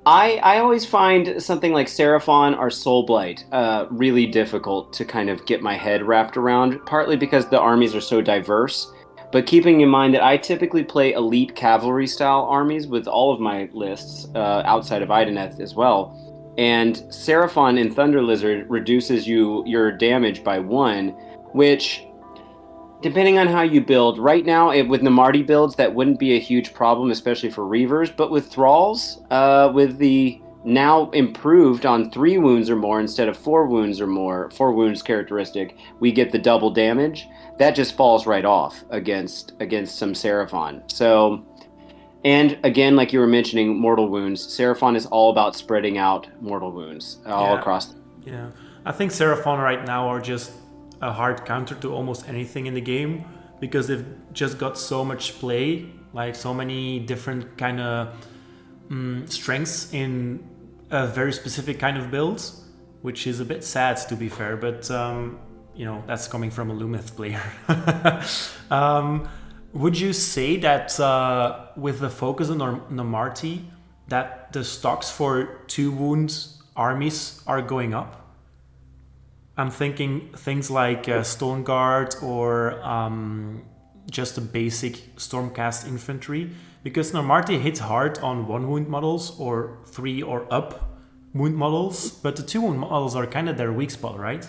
I always find something like Seraphon or Soulblight really difficult to kind of get my head wrapped around, partly because the armies are so diverse. But keeping in mind that I typically play elite cavalry style armies with all of my lists outside of Idoneth as well. And Seraphon in Thunder Lizard reduces your damage by 1, which, depending on how you build, right now with Namarti builds that wouldn't be a huge problem, especially for Reavers. But with Thralls, with the now improved on 3 wounds or more instead of 4 wounds or more, 4 wounds characteristic, we get the double damage. That just falls right off against some Seraphon. So, and again, like you were mentioning, mortal wounds. Seraphon is all about spreading out mortal wounds all across. Yeah, I think Seraphon right now are just a hard counter to almost anything in the game because they've just got so much play, like so many different kind of strengths in a very specific kind of builds, which is a bit sad to be fair, but you know, that's coming from a Lumith player. Would you say that with the focus on Namarti, that the stocks for 2 wounds armies are going up? I'm thinking things like Stone Guard or just a basic Stormcast infantry, because Namarti hits hard on 1 wound models or 3 or up wound models, but the 2 wound models are kind of their weak spot, right?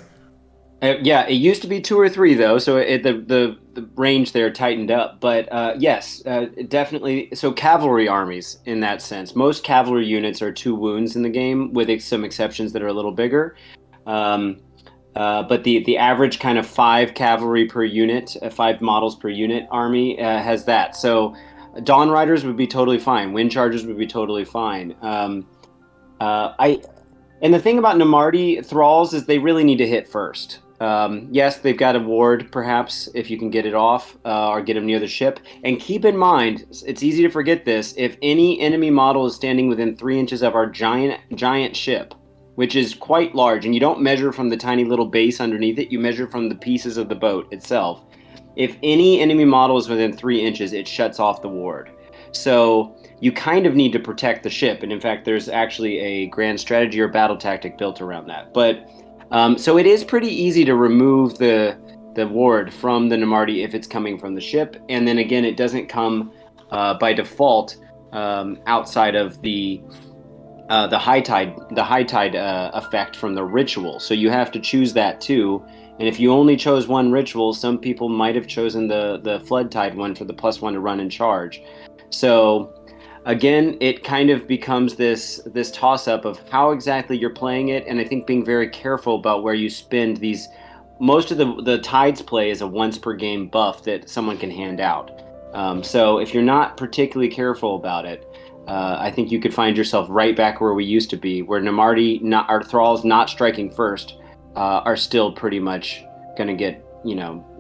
Yeah, it used to be 2 or 3 though, so the range there tightened up. But yes, definitely. So cavalry armies in that sense, most cavalry units are 2 wounds in the game, with some exceptions that are a little bigger. But the average kind of 5 cavalry per unit, 5 models per unit army has that. So Dawn Riders would be totally fine. Wind Chargers would be totally fine. And the thing about Namarti Thralls is they really need to hit first. Yes, they've got a ward, perhaps, if you can get it off or get them near the ship. And keep in mind, it's easy to forget this, if any enemy model is standing within 3 inches of our giant ship, which is quite large, and you don't measure from the tiny little base underneath it, you measure from the pieces of the boat itself. If any enemy model is within 3 inches, it shuts off the ward. So you kind of need to protect the ship, and in fact, there's actually a grand strategy or battle tactic built around that. But so it is pretty easy to remove the ward from the Namarti if it's coming from the ship, and then again, it doesn't come by default outside of the high tide effect from the ritual. So you have to choose that too. And if you only chose 1 ritual, some people might have chosen the flood tide one for the +1 to run and charge. So again, it kind of becomes this toss-up of how exactly you're playing it, and I think being very careful about where you spend these. Most of the Tides play is a once per game buff that someone can hand out. So if you're not particularly careful about it, I think you could find yourself right back where we used to be, where Namarti, our Thralls not striking first, are still pretty much going to get,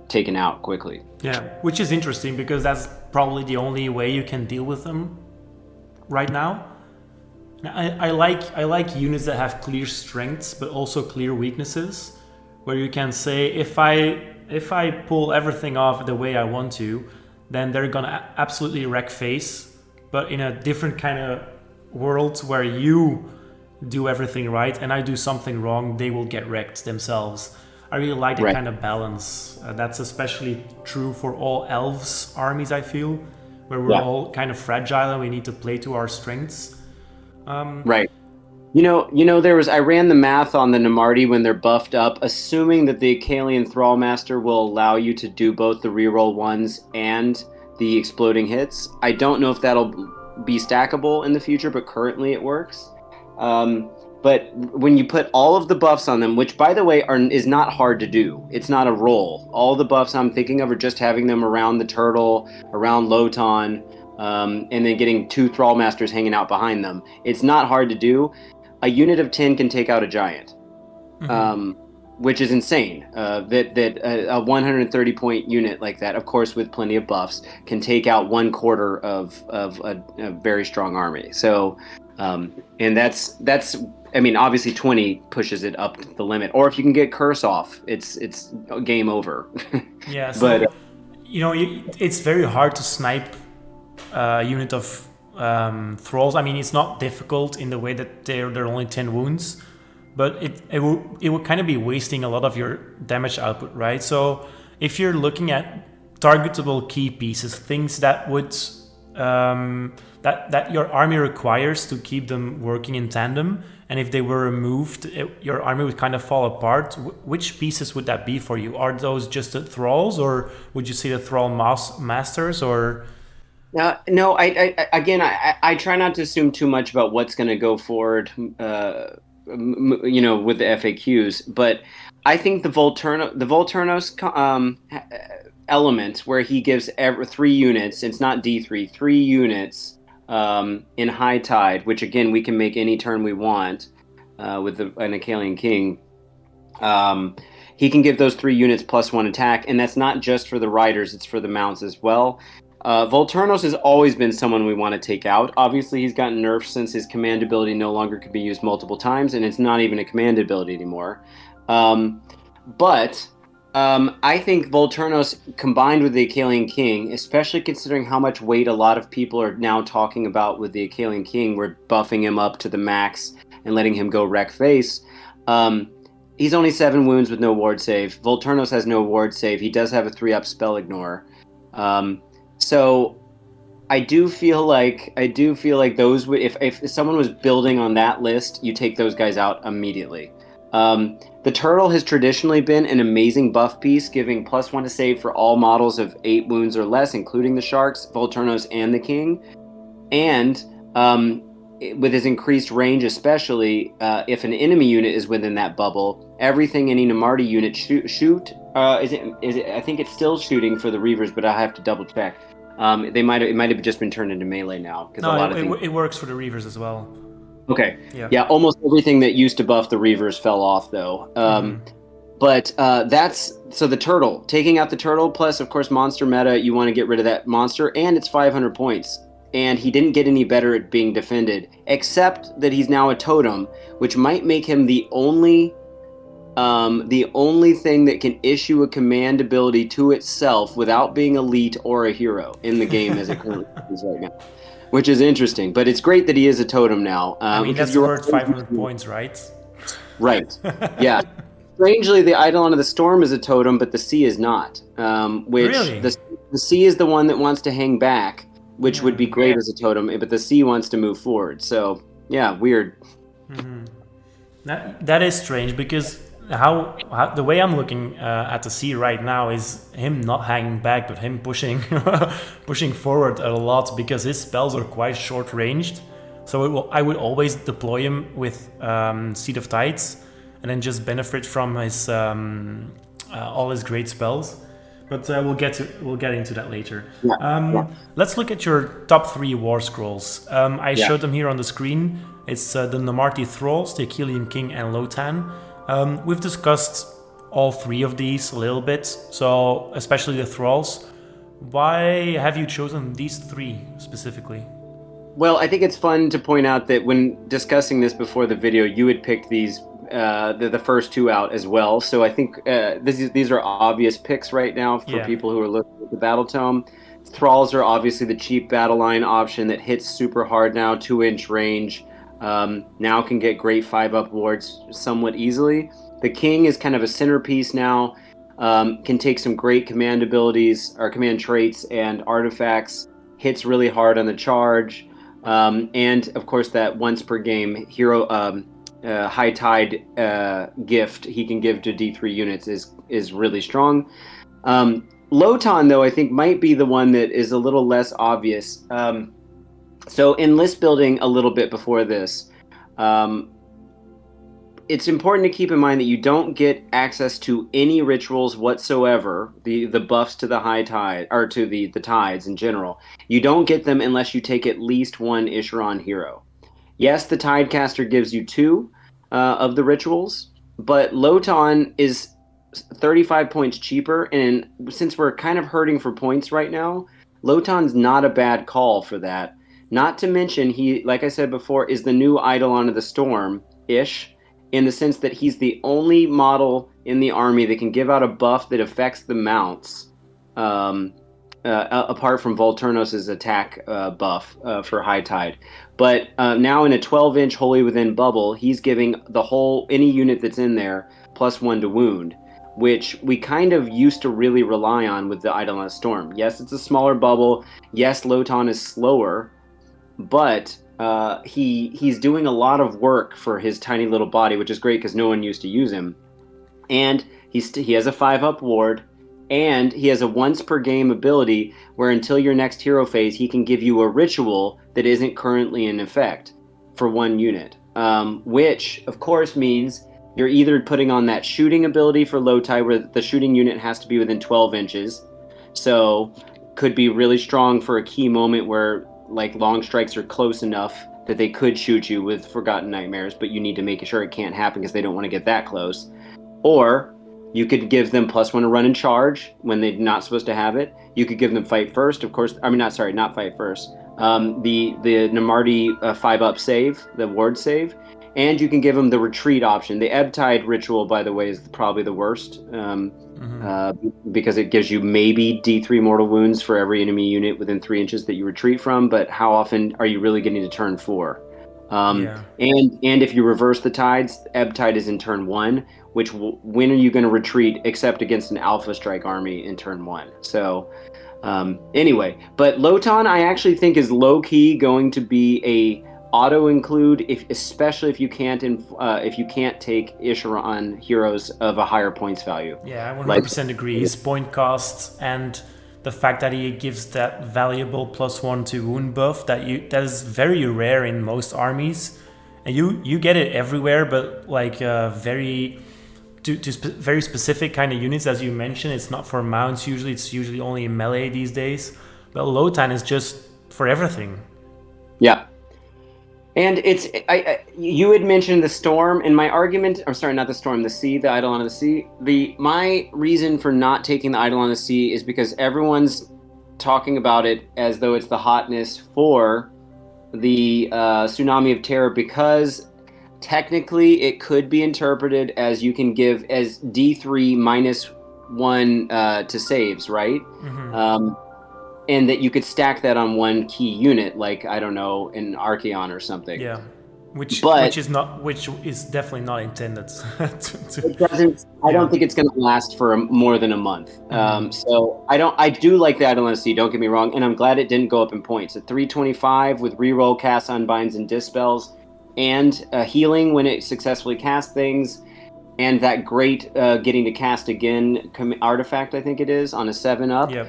taken out quickly. Yeah, which is interesting because that's probably the only way you can deal with them right now. I like units that have clear strengths but also clear weaknesses, where you can say if I pull everything off the way I want to, then they're gonna absolutely wreck face. But in a different kind of world where you do everything right and I do something wrong, they will get wrecked themselves. I really like that kind of balance. That's especially true for all elves armies, I feel, where we're all kind of fragile and we need to play to our strengths. Right. I ran the math on the Namarti when they're buffed up, assuming that the Akalian Thrallmaster will allow you to do both the reroll ones and the exploding hits. I don't know if that'll be stackable in the future, but currently it works. But when you put all of the buffs on them, which by the way is not hard to do, it's not a roll. All the buffs I'm thinking of are just having them around the turtle, around Lotan, and then getting 2 Thrallmasters hanging out behind them. It's not hard to do. A unit of 10 can take out a giant. which is insane. That a 130 point unit like that, of course, with plenty of buffs, can take out 1/4 of a very strong army. So, and that's I mean, obviously 20 pushes it up to the limit. Or if you can get curse off, it's game over. Yeah. So, but it's very hard to snipe a unit of thralls. I mean, it's not difficult in the way that they're only 10 wounds. But it would kind of be wasting a lot of your damage output, right? So if you're looking at targetable key pieces, things that would that your army requires to keep them working in tandem, and if they were removed, your army would kind of fall apart. Which pieces would that be for you? Are those just the thralls, or would you say the thrall masters, or? No, I try not to assume too much about what's going to go forward. With the FAQs, but I think the Volturnos element where he gives 3 units, it's not D3, 3 units in High Tide, which again we can make any turn we want with an Acalian King. He can give those 3 units +1 attack, and that's not just for the riders, it's for the mounts as well. Volturnos has always been someone we want to take out. Obviously, he's gotten nerfed since his command ability no longer could be used multiple times, and it's not even a command ability anymore. But I think Volturnos combined with the Acalian King, especially considering how much weight a lot of people are now talking about with the Acalian King, we're buffing him up to the max and letting him go wreck face. He's only 7 wounds with no ward save. Volturnos has no ward save. He does have a 3-up spell ignore. So I do feel like those would, if someone was building on that list, you take those guys out immediately. The turtle has traditionally been an amazing buff piece, giving +1 to save for all models of 8 wounds or less, including the sharks, Volturnos, and the king. And with his increased range, especially if an enemy unit is within that bubble, everything any Namarti unit shoot. Is it? I think it's still shooting for the Reavers, but I have to double check. It might have just been turned into melee now because a lot of things. It works for the Reavers as well. Okay. Yeah. Almost everything that used to buff the Reavers fell off though. But that's so the turtle. Taking out the turtle, plus of course monster meta, you want to get rid of that monster, and it's 500 points. And he didn't get any better at being defended, except that he's now a totem, which might make him the only thing that can issue a command ability to itself without being elite or a hero in the game as it currently is right now, which is interesting. But it's great that he is a totem now. I mean, that's worth 500 points, right? Right. Yeah. Strangely, the Eidolon of the Storm is a totem, but the sea is not. Which really? The sea is the one that wants to hang back, which would be great as a totem, but the sea wants to move forward. So, yeah, weird. Mm-hmm. That is strange, because how the way I'm looking at the sea right now is him not hanging back, but him pushing pushing forward a lot, because his spells are quite short ranged. So I would always deploy him with Seed of Tides, and then just benefit from his all his great spells. But we'll get into that later. Let's look at your top 3 war scrolls. I showed them here on the screen. It's the Namarti Thralls, the Acalian King, and Lotan. We've discussed all 3 of these a little bit, so especially the Thralls. Why have you chosen these 3 specifically? Well, I think it's fun to point out that when discussing this before the video, you had picked these the first 2 out as well. So I think these are obvious picks right now for people who are looking at the Battletome. Thralls are obviously the cheap battle line option that hits super hard now, 2-inch range. Now can get great 5-up wards somewhat easily. The King is kind of a centerpiece now. Can take some great command abilities or command traits and artifacts. Hits really hard on the charge. And of course that once per game hero High Tide gift he can give to D3 units is really strong. Lotan, though, I think might be the one that is a little less obvious. So in list building a little bit before this, it's important to keep in mind that you don't get access to any rituals whatsoever, the buffs to the High Tide, or to the tides in general. You don't get them unless you take at least 1 Isheron hero. Yes, the Tidecaster gives you 2 of the rituals, but Loton is 35 points cheaper, and since we're kind of hurting for points right now, Loton's not a bad call for that. Not to mention, he, like I said before, is the new Eidolon of the Storm-ish, in the sense that he's the only model in the army that can give out a buff that affects the mounts, apart from Volturnos' attack buff for High Tide. But now in a 12-inch Holy Within bubble, he's giving any unit that's in there +1 to wound, which we kind of used to really rely on with the Eidolon Storm. Yes, it's a smaller bubble. Yes, Loton is slower, but he's doing a lot of work for his tiny little body, which is great because no one used to use him. And he has a 5-up ward, and he has a once per game ability where until your next hero phase, he can give you a ritual that isn't currently in effect for 1 unit, which of course means you're either putting on that shooting ability for low tide where the shooting unit has to be within 12 inches. So could be really strong for a key moment where like long strikes are close enough that they could shoot you with Forgotten Nightmares, but you need to make sure it can't happen because they don't want to get that close. Or you could give them +1 to run and charge when they're not supposed to have it. You could give them fight first, of course. I mean, not fight first. The Namarti 5-up save, the ward save. And you can give them the retreat option. The Ebb Tide ritual, by the way, is probably the worst because it gives you maybe D3 mortal wounds for every enemy unit within 3 inches that you retreat from. But how often are you really getting to turn 4? And if you reverse the tides, Ebb Tide is in turn 1. When are you going to retreat except against an Alpha Strike army in turn 1? So anyway, but Loton I actually think is low key going to be a auto include, especially if you can't take Isharon heroes of a higher points value. Yeah, I 100% agree. His point costs and the fact that he gives that valuable +1 to wound buff that is very rare in most armies, and you get it everywhere, but like very specific kind of units, as you mentioned. It's not for mounts usually. It's usually only in melee these days. But Lotan is just for everything. Yeah. And you had mentioned the Storm, and my argument, I'm sorry, not the Storm, the Sea, the Eidolon of the Sea. My reason for not taking the Eidolon of the Sea is because everyone's talking about it as though it's the hotness for the Tsunami of Terror, because technically it could be interpreted as you can give as D3 -1 to saves, right? Mm-hmm. And that you could stack that on 1 key unit, like, I don't know, an Archeon or something. Yeah, which is definitely not intended to it doesn't. I don't think it's going to last for more than a month. Mm-hmm. So I do like the Eidolon Sea, don't get me wrong, and I'm glad it didn't go up in points. At 325 with reroll, cast, unbinds, and dispels, and healing when it successfully casts things, and that great getting to cast again artifact, I think it is, on a 7-up. Yep.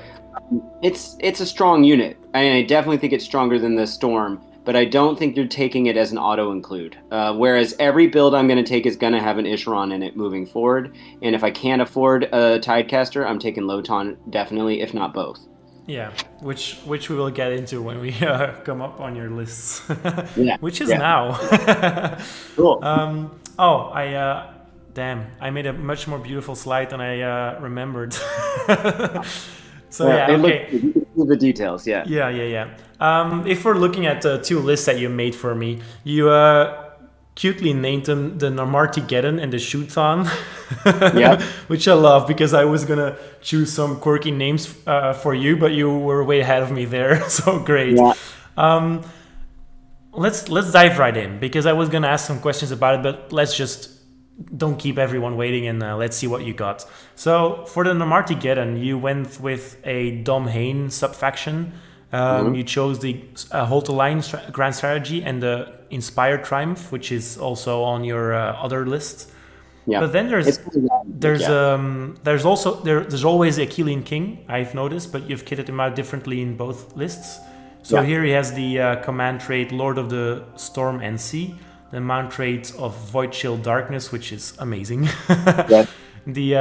It's a strong unit. I definitely think it's stronger than the Storm, but I don't think you're taking it as an auto include. Whereas every build I'm going to take is going to have an Isharon in it moving forward, and if I can't afford a Tidecaster, I'm taking Loton definitely, if not both. Yeah, which we will get into when we come up on your lists. Yeah, which is now. Cool. I made a much more beautiful slide than I remembered. So the details, yeah. Yeah. If we're looking at the 2 lists that you made for me, you cutely named them the Namartigeddon and the Shoothon, which I love because I was gonna choose some quirky names for you, but you were way ahead of me there. So great. Yeah. Let's dive right in because I was gonna ask some questions about it, but let's just don't keep everyone waiting and let's see what you got. So for the Namartigeddon, you went with a Domhain subfaction. You chose the Hold the Line grand strategy and the Inspired Triumph, which is also on your other list. Yeah. But then there's always a Achillean King, I've noticed, but you've kitted him out differently in both lists. So here he has the command trait Lord of the Storm and Sea, the mount trait of Void Chill Darkness, which is amazing. The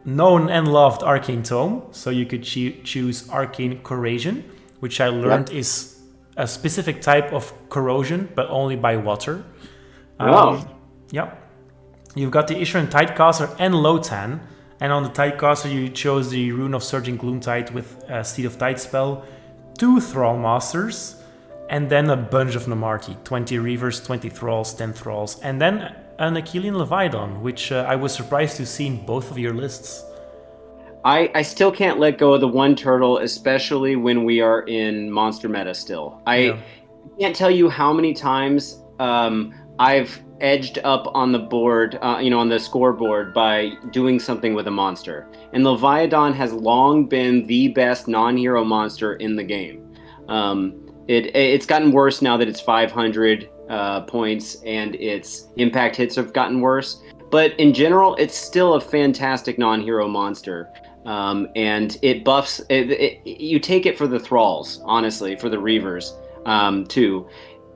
known and loved Arcane Tome, so you could choose Arcane Corrosion, which I learned is a specific type of corrosion, but only by water. You've got the Ishran Tidecaster and Lotan, and on the Tidecaster you chose the Rune of Surging Gloomitide with Steed of Tide spell, 2 Thrall Masters, and then a bunch of Namarti, 20 Reavers, 20 Thralls, 10 Thralls, and then an Achillean Leviathan, which I was surprised to see in both of your lists. I still can't let go of the one turtle, especially when we are in monster meta still. I can't tell you how many times I've edged up on the board, on the scoreboard by doing something with a monster. And Leviathan has long been the best non-hero monster in the game. It's gotten worse now that it's 500 points and its impact hits have gotten worse. But in general, it's still a fantastic non-hero monster. And it buffs. You take it for the thralls, honestly, for the reavers too.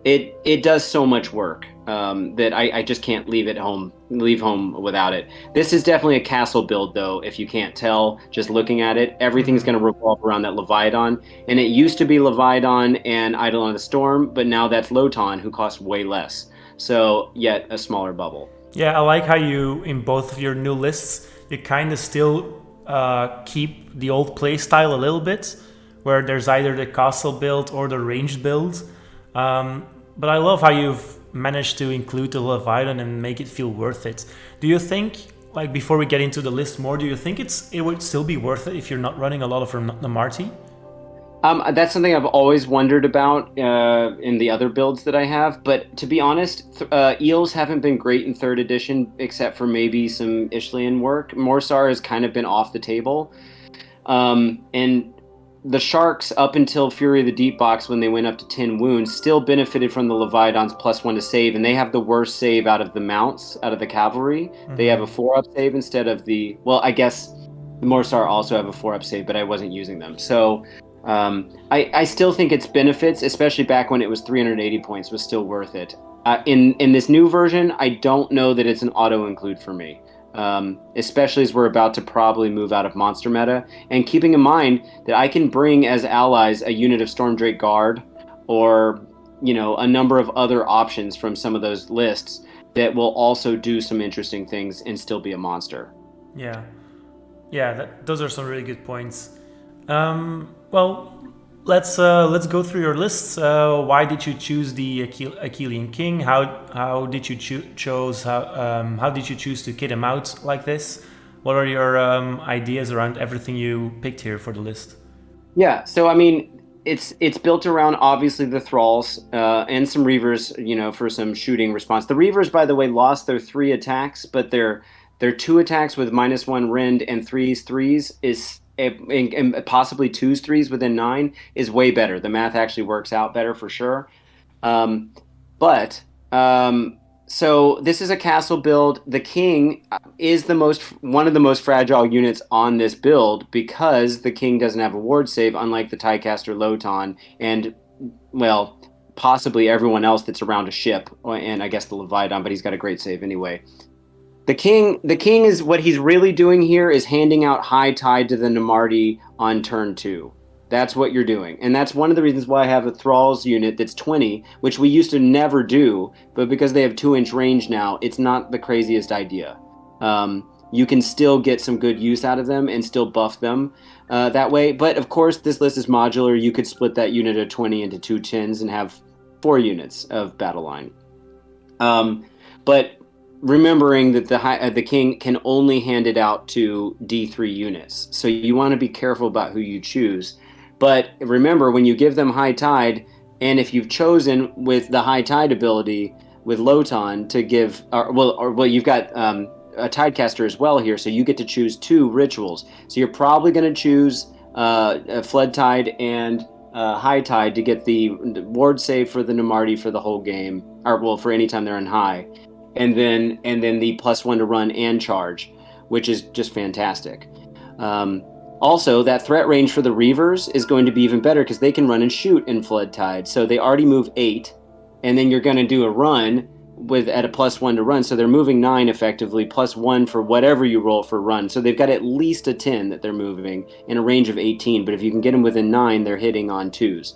It does so much work that I just can't leave home without it. This is definitely a castle build, though. If you can't tell, just looking at it, everything's going to revolve around that Leviathan. And it used to be Leviathan and Eidolon the Storm, but now that's Lotan, who costs way less. So yet a smaller bubble. Yeah, I like how you, in both of your new lists, you kind of still keep the old playstyle a little bit, where there's either the castle build or the ranged build. But I love how you've managed to include the Leviathan and make it feel worth it. Do you think, like before we get into the list more, do you think it would still be worth it if you're not running a lot of Namarti? That's something I've always wondered about in the other builds that I have. But to be honest, Eels haven't been great in 3rd edition, except for maybe some Ishlian work. Morsar has kind of been off the table. And the Sharks, up until Fury of the Deep Box, when they went up to 10 wounds, still benefited from the Leviathan's +1 to save, and they have the worst save out of the mounts, out of the cavalry. Mm-hmm. They have a 4-up save instead of the... Well, I guess the Morsar also have a 4-up save, but I wasn't using them. So I still think its benefits, especially back when it was 380 points, was still worth it. In this new version, I don't know that it's an auto-include for me. Especially as we're about to probably move out of monster meta, and keeping in mind that I can bring as allies a unit of Stormdrake Guard or a number of other options from some of those lists that will also do some interesting things and still be a monster. Those are some really good points. Well, let's go through your lists. Why did you choose the Achillean King? How did you choose to kit him out like this? What are your ideas around everything you picked here for the list? Yeah, so I mean, it's built around obviously the Thralls and some Reavers, for some shooting response. The Reavers, by the way, lost their 3 attacks, but their 2 attacks with -1 rend and 3s is. And possibly 2s, 3s within 9 is way better. The math actually works out better for sure. So this is a castle build. The king is one of the most fragile units on this build because the king doesn't have a ward save, unlike the Tidecaster Lotan and, well, possibly everyone else that's around a ship, and I guess the Leviathan, but he's got a great save anyway. The king is what he's really doing here is handing out High Tide to the Namarti on turn 2. That's what you're doing. And that's one of the reasons why I have a Thralls unit that's 20, which we used to never do, but because they have 2-inch range now, it's not the craziest idea. You can still get some good use out of them and still buff them that way. But of course, this list is modular. You could split that unit of 20 into 2 10s and have 4 units of battle line. But remembering that the king can only hand it out to D3 units. So you want to be careful about who you choose. But remember, when you give them High Tide, and if you've chosen with the High Tide ability with Lotan to give, you've got a Tidecaster as well here, so you get to choose 2 rituals. So you're probably going to choose Flood Tide and High Tide to get the ward save for the Namarti for the whole game, for any time they're in high. And then the +1 to run and charge, which is just fantastic. Also, that threat range for the Reavers is going to be even better because they can run and shoot in Flood Tide. So they already move 8, and then you're going to do a run at a +1 to run. So they're moving 9 effectively, +1 for whatever you roll for run. So they've got at least a 10 that they're moving in a range of 18. But if you can get them within 9, they're hitting on 2s.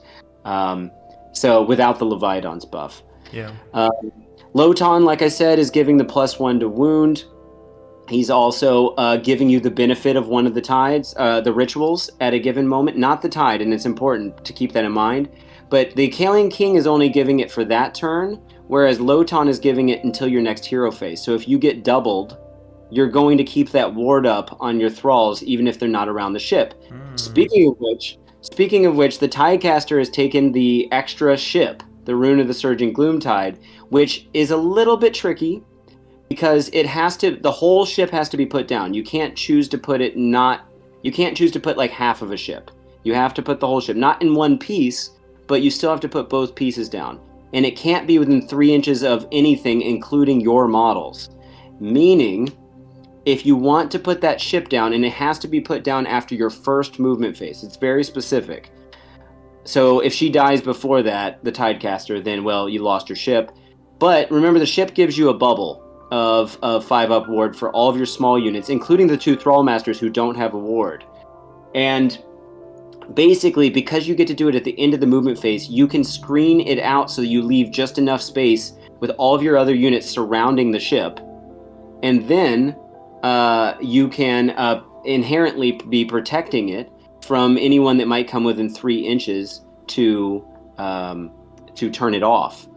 So without the Leviathan's buff. Yeah. Lotan, like I said, is giving the +1 to wound. He's also giving you the benefit of one of the tides, the rituals at a given moment. Not the tide, and it's important to keep that in mind. But the Kaelian King is only giving it for that turn, whereas Lotan is giving it until your next hero phase. So if you get doubled, you're going to keep that ward up on your thralls, even if they're not around the ship. Speaking of which, the Tidecaster has taken the extra ship, the Rune of the Surging Gloomtide, which is a little bit tricky because the whole ship has to be put down. You can't choose to put like half of a ship. You have to put the whole ship, not in one piece, but you still have to put both pieces down. And it can't be within 3 inches of anything, including your models. Meaning, if you want to put that ship down, and it has to be put down after your first movement phase. It's very specific. So if she dies before that, the Tidecaster, then, well, you lost your ship. But remember, the ship gives you a bubble of 5-up ward for all of your small units, including the 2 Thrall Masters who don't have a ward. And basically, because you get to do it at the end of the movement phase, you can screen it out so you leave just enough space with all of your other units surrounding the ship. And then you can inherently be protecting it from anyone that might come within 3 inches to turn it off.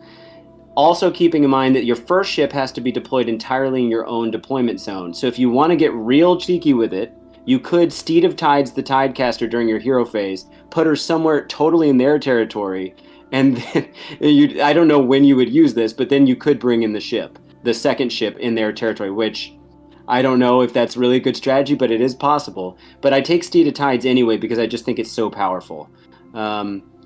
Also keeping in mind that your first ship has to be deployed entirely in your own deployment zone. So if you want to get real cheeky with it, you could Steed of Tides the Tidecaster during your hero phase, put her somewhere totally in their territory, and then I don't know when you would use this, but then you could bring in the second ship in their territory, which I don't know if that's really a good strategy, but it is possible. But I take Steed of Tides anyway because I just think it's so powerful.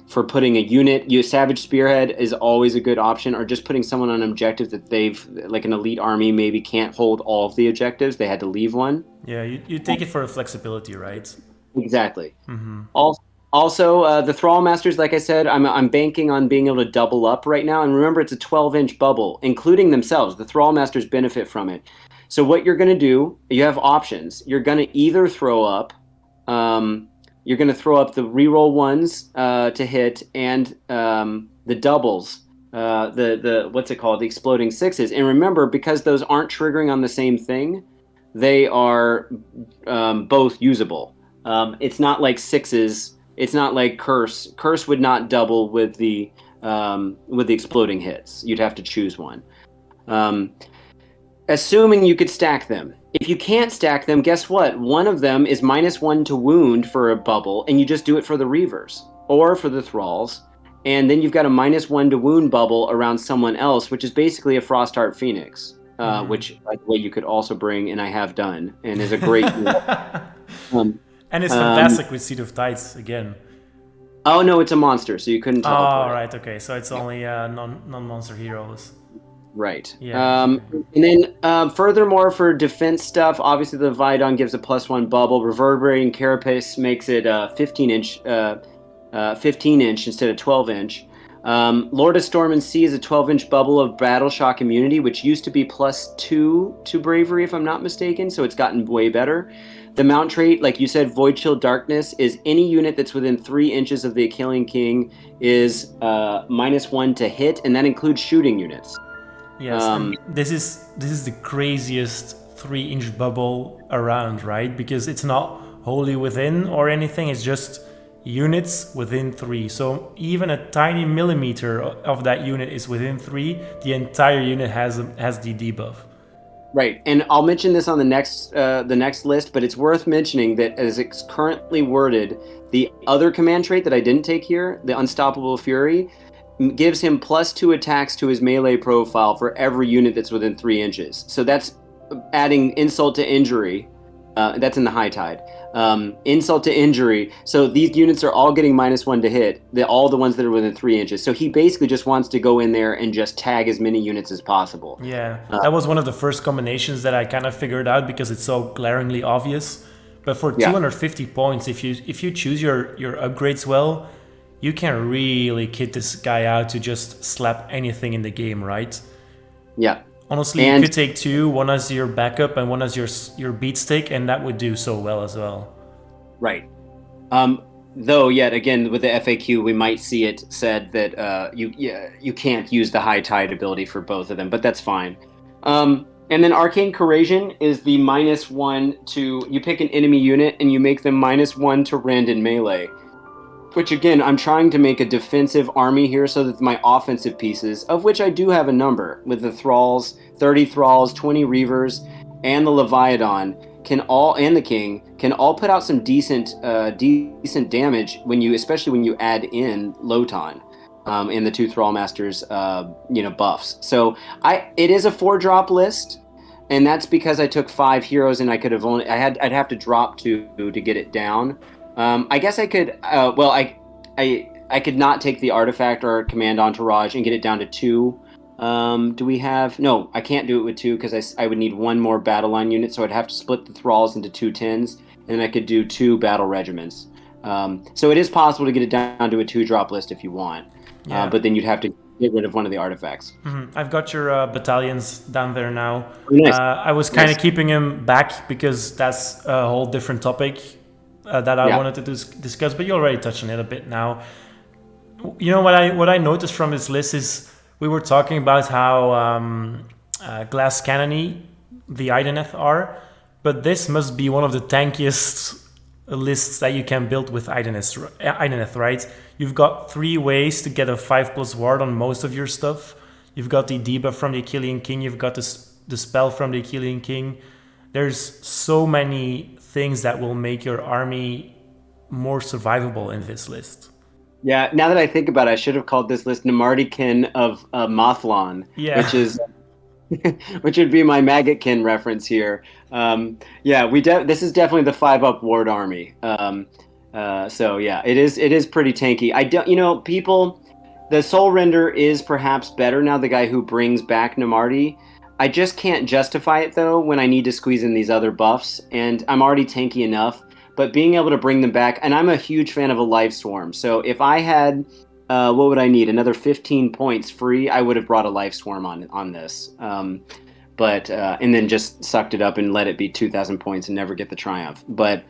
For putting a unit, Savage Spearhead is always a good option, or just putting someone on an objective that they've, like an elite army, maybe can't hold all of the objectives. They had to leave one. Yeah, you take it for flexibility, right? Exactly. Mm-hmm. Also, the Thrall Masters, like I said, I'm banking on being able to double up right now. And remember, it's a 12-inch bubble, including themselves. The Thrall Masters benefit from it. So what you're going to do, you have options. You're going to either throw up... you're going to throw up the reroll ones to hit and the doubles, the what's it called, the exploding sixes. And remember, because those aren't triggering on the same thing, they are both usable. It's not like sixes. It's not like curse. Curse would not double with the exploding hits. You'd have to choose one. Assuming you could stack them. If you can't stack them, guess what? One of them is -1 to wound for a bubble, and you just do it for the Reavers or for the Thralls. And then you've got a -1 to wound bubble around someone else, which is basically a Frostheart Phoenix, which, by the way, you could also bring, and I have done, and is a great... and it's fantastic with Seed of Tides, again. Oh, no, it's a monster, so you couldn't teleport. Oh, right, okay. So it's only non-monster heroes. Right. Yeah. And then furthermore, for defense stuff, obviously the Vidon gives a +1 bubble. Reverberating Carapace makes it 15-inch instead of 12-inch. Lord of Storm and Sea is a 12-inch bubble of Battle Shock immunity, which used to be +2 to Bravery, if I'm not mistaken, so it's gotten way better. The mount trait, like you said, Void Chill Darkness, is any unit that's within 3 inches of the Kaelian King is -1 to hit, and that includes shooting units. Yes, this is the craziest 3-inch bubble around, right? Because it's not wholly within or anything, it's just units within 3. So even a tiny millimeter of that unit is within 3, the entire unit has the debuff. Right, and I'll mention this on the next list, but it's worth mentioning that as it's currently worded, the other command trait that I didn't take here, the Unstoppable Fury, gives him +2 attacks to his melee profile for every unit that's within 3 inches. So that's adding insult to injury. That's in the High Tide. Insult to injury. So these units are all getting -1 to hit. All the ones that are within 3 inches. So he basically just wants to go in there and just tag as many units as possible. Yeah, that was one of the first combinations that I kind of figured out because it's so glaringly obvious. But for 250 points, if you choose your upgrades well, you can really kit this guy out to just slap anything in the game, right? Yeah. Honestly, you could take 2, one as your backup and one as your beat stick, and that would do so well as well. Right. though yet again with the FAQ, we might see it said that you can't use the high tide ability for both of them, but that's fine. And then Arcane Corrasion is the -1 to, you pick an enemy unit and you make them -1 to rend in melee. Which again, I'm trying to make a defensive army here so that my offensive pieces, of which I do have a number, with the Thralls, 30 Thralls, 20 Reavers, and the Leviathan, and the King, can all put out some decent damage especially when you add in Lotan, in the 2 Thrall Masters, buffs. So it is a 4-drop list, and that's because I took 5 heroes and I'd have to drop 2 to get it down. I guess I could. I could not take the artifact or command entourage and get it down to 2. Do we have? No, I can't do it with 2 because I would need 1 more battle line unit. So I'd have to split the thralls into 2 10s, and I could do 2 battle regiments. So it is possible to get it down to a 2-drop list if you want. Yeah. But then you'd have to get rid of one of the artifacts. Mm-hmm. I've got your battalions down there now. Oh, nice. I was kind of keeping them back because that's a whole different topic. That I wanted to discuss, but you already touched on it a bit now. You know what I noticed from this list is we were talking about how glass cannony the Idoneth are, but this must be one of the tankiest lists that you can build with Idoneth, right? You've got 3 ways to get a 5+ ward on most of your stuff. You've got the debuff from the Achillean King. You've got the spell from the Achillean King. There's so many things that will make your army more survivable in this list. Yeah, now that I think about it, I should have called this list Namartikin of Mothlan, which would be my Maggotkin reference here. This is definitely the 5-up ward army. So yeah, it is pretty tanky. The Soul Render is perhaps better now, the guy who brings back Namarti. I just can't justify it, though, when I need to squeeze in these other buffs, and I'm already tanky enough, but being able to bring them back, and I'm a huge fan of a Life Swarm, so if I had, what would I need, another 15 points free, I would have brought a Life Swarm on this, and then just sucked it up and let it be 2,000 points and never get the Triumph, but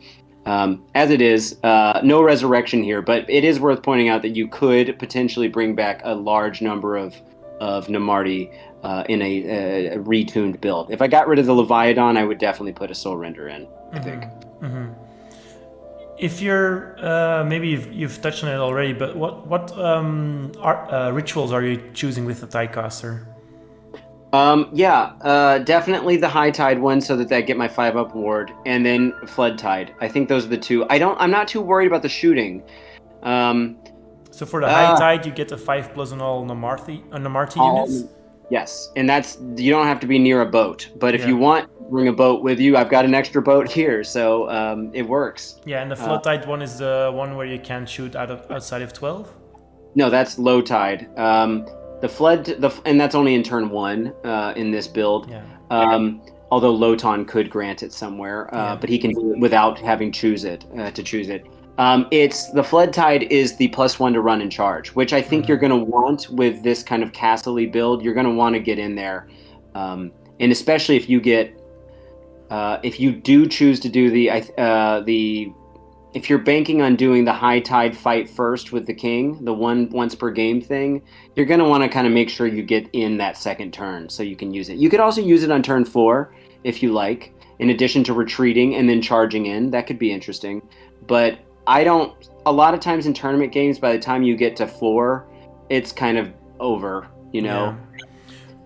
as it is, no resurrection here, but it is worth pointing out that you could potentially bring back a large number of Namarti in a retuned build. If I got rid of the Leviathan, I would definitely put a Soul Render in, I think. Mm-hmm. If you're, maybe you've touched on it already, but what rituals are you choosing with the Tidecaster? Definitely the High Tide one so that I get my 5-up ward, and then Flood Tide. I think those are the 2. I'm not too worried about the shooting. So for the High Tide, you get a 5+ on all Namarti units? Yes, and you don't have to be near a boat. But if you want, bring a boat with you. I've got an extra boat here, so it works. Yeah, and the Flood Tide one is the one where you can't shoot outside of 12? No, that's Low Tide. The Flood, and that's only in turn 1 in this build. Yeah. Although Lotan could grant it somewhere, but he can do it without having to choose it. It's the Flood Tide is the +1 to run and charge, which I think you're going to want with this kind of castle-y build. You're going to want to get in there, and especially if you do choose to do if you're banking on doing the High Tide fight first with the King, the once per game thing, you're going to want to kind of make sure you get in that second turn so you can use it. You could also use it on turn 4 if you like, in addition to retreating and then charging in. That could be interesting, but a lot of times in tournament games, by the time you get to 4, it's kind of over, Yeah.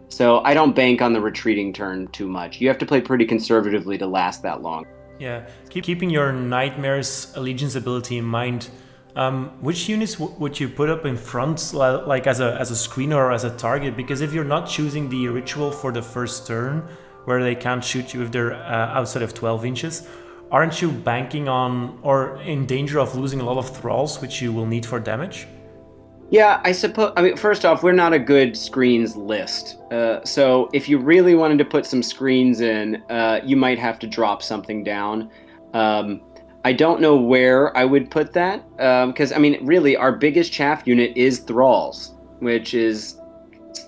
So I don't bank on the retreating turn too much. You have to play pretty conservatively to last that long. Yeah. Keeping your Nightmare's Allegiance ability in mind, which units would you put up in front, like as a screener or as a target? Because if you're not choosing the ritual for the first turn, where they can't shoot you if they're outside of 12 inches, aren't you banking on or in danger of losing a lot of thralls, which you will need for damage? Yeah, I suppose. I mean, first off, we're not a good screens list. So if you really wanted to put some screens in, you might have to drop something down. I don't know where I would put that, because I mean, really, our biggest chaff unit is thralls, which is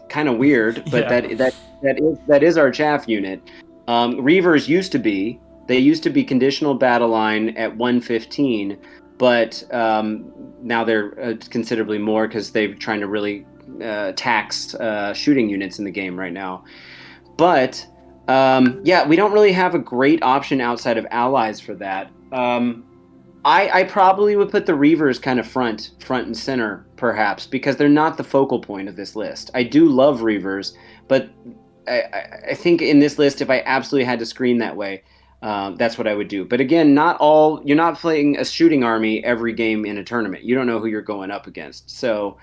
kind of weird, but that is our chaff unit. Reavers used to be conditional battle line at 115. but now they're considerably more because they're trying to really tax shooting units in the game right now. But yeah, we don't really have a great option outside of allies for that. I probably would put the Reavers kind of front and center, perhaps, because they're not the focal point of this list. I do love Reavers, but I think in this list, if I absolutely had to screen that way, that's what I would do. But again, you're not playing a shooting army every game in a tournament. You don't know who you're going up against. So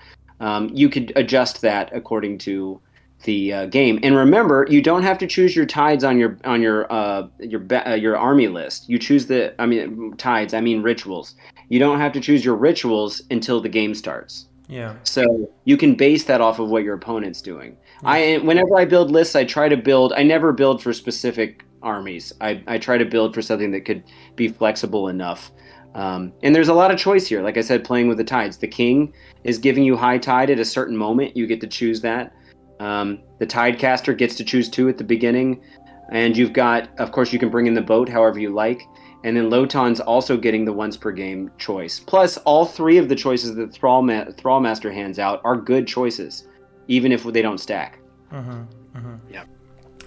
you could adjust that according to the game. And remember, you don't have to choose your tides on your army list. You choose tides. I mean rituals. You don't have to choose your rituals until the game starts. Yeah. So you can base that off of what your opponent's doing. Whenever I build lists, I try to build. I never build for specific armies. I try to build for something that could be flexible enough. And there's a lot of choice here. Like I said, playing with the tides. The king is giving you high tide at a certain moment. You get to choose that. The Tidecaster gets to choose 2 at the beginning, and you've got, of course, you can bring in the boat however you like, and then Lotan's also getting the once per game choice. Plus, all 3 of the choices that Thrallmaster hands out are good choices, even if they don't stack. Yeah.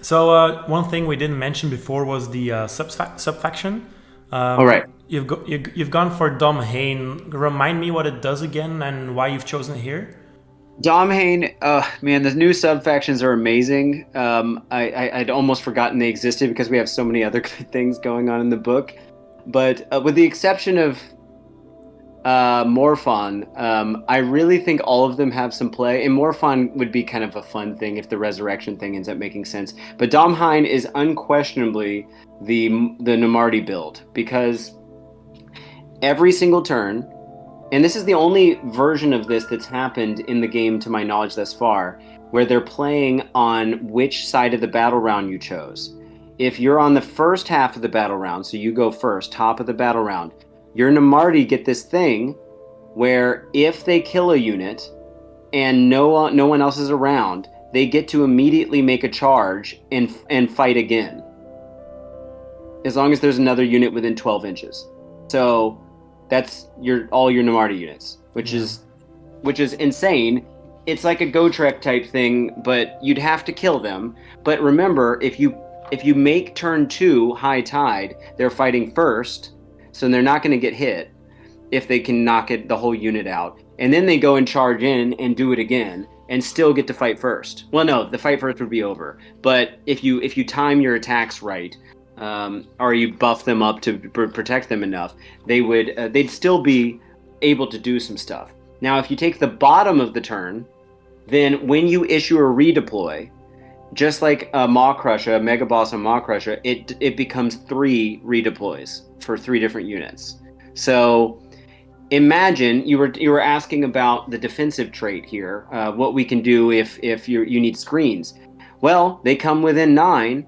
So one thing we didn't mention before was the subfaction. All right. You've gone for Domhain. Remind me what it does again and why you've chosen it here. Domhain, man, the new sub-factions are amazing. I'd almost forgotten they existed because we have so many other good things going on in the book. But with the exception of Morphon, I really think all of them have some play. And Morphon would be kind of a fun thing if the resurrection thing ends up making sense. But Domhain is unquestionably the Namarti build, because every single turn, and this is the only version of this that's happened in the game to my knowledge thus far, where they're playing on which side of the battle round you chose. If you're on the first half of the battle round, so you go first, top of the battle round, your Namarti get this thing where if they kill a unit and no one else is around, they get to immediately make a charge and fight again, as long as there's another unit within 12 inches. So that's all your Namarti units, which is insane. It's like a Gotrek type thing, but you'd have to kill them. But remember, if you make turn 2 high tide, they're fighting first, so they're not going to get hit if they can knock the whole unit out. And then they go and charge in and do it again and still get to fight first. Well, no, the fight first would be over. But if you time your attacks right, or you buff them up to protect them enough, they'd still be able to do some stuff. Now, if you take the bottom of the turn, then when you issue a redeploy, just like a Maw Crusher, a Mega Boss on Maw Crusher, it becomes 3 redeploys for 3 different units. So imagine you were asking about the defensive trait here, what we can do if you need screens. Well, they come within 9.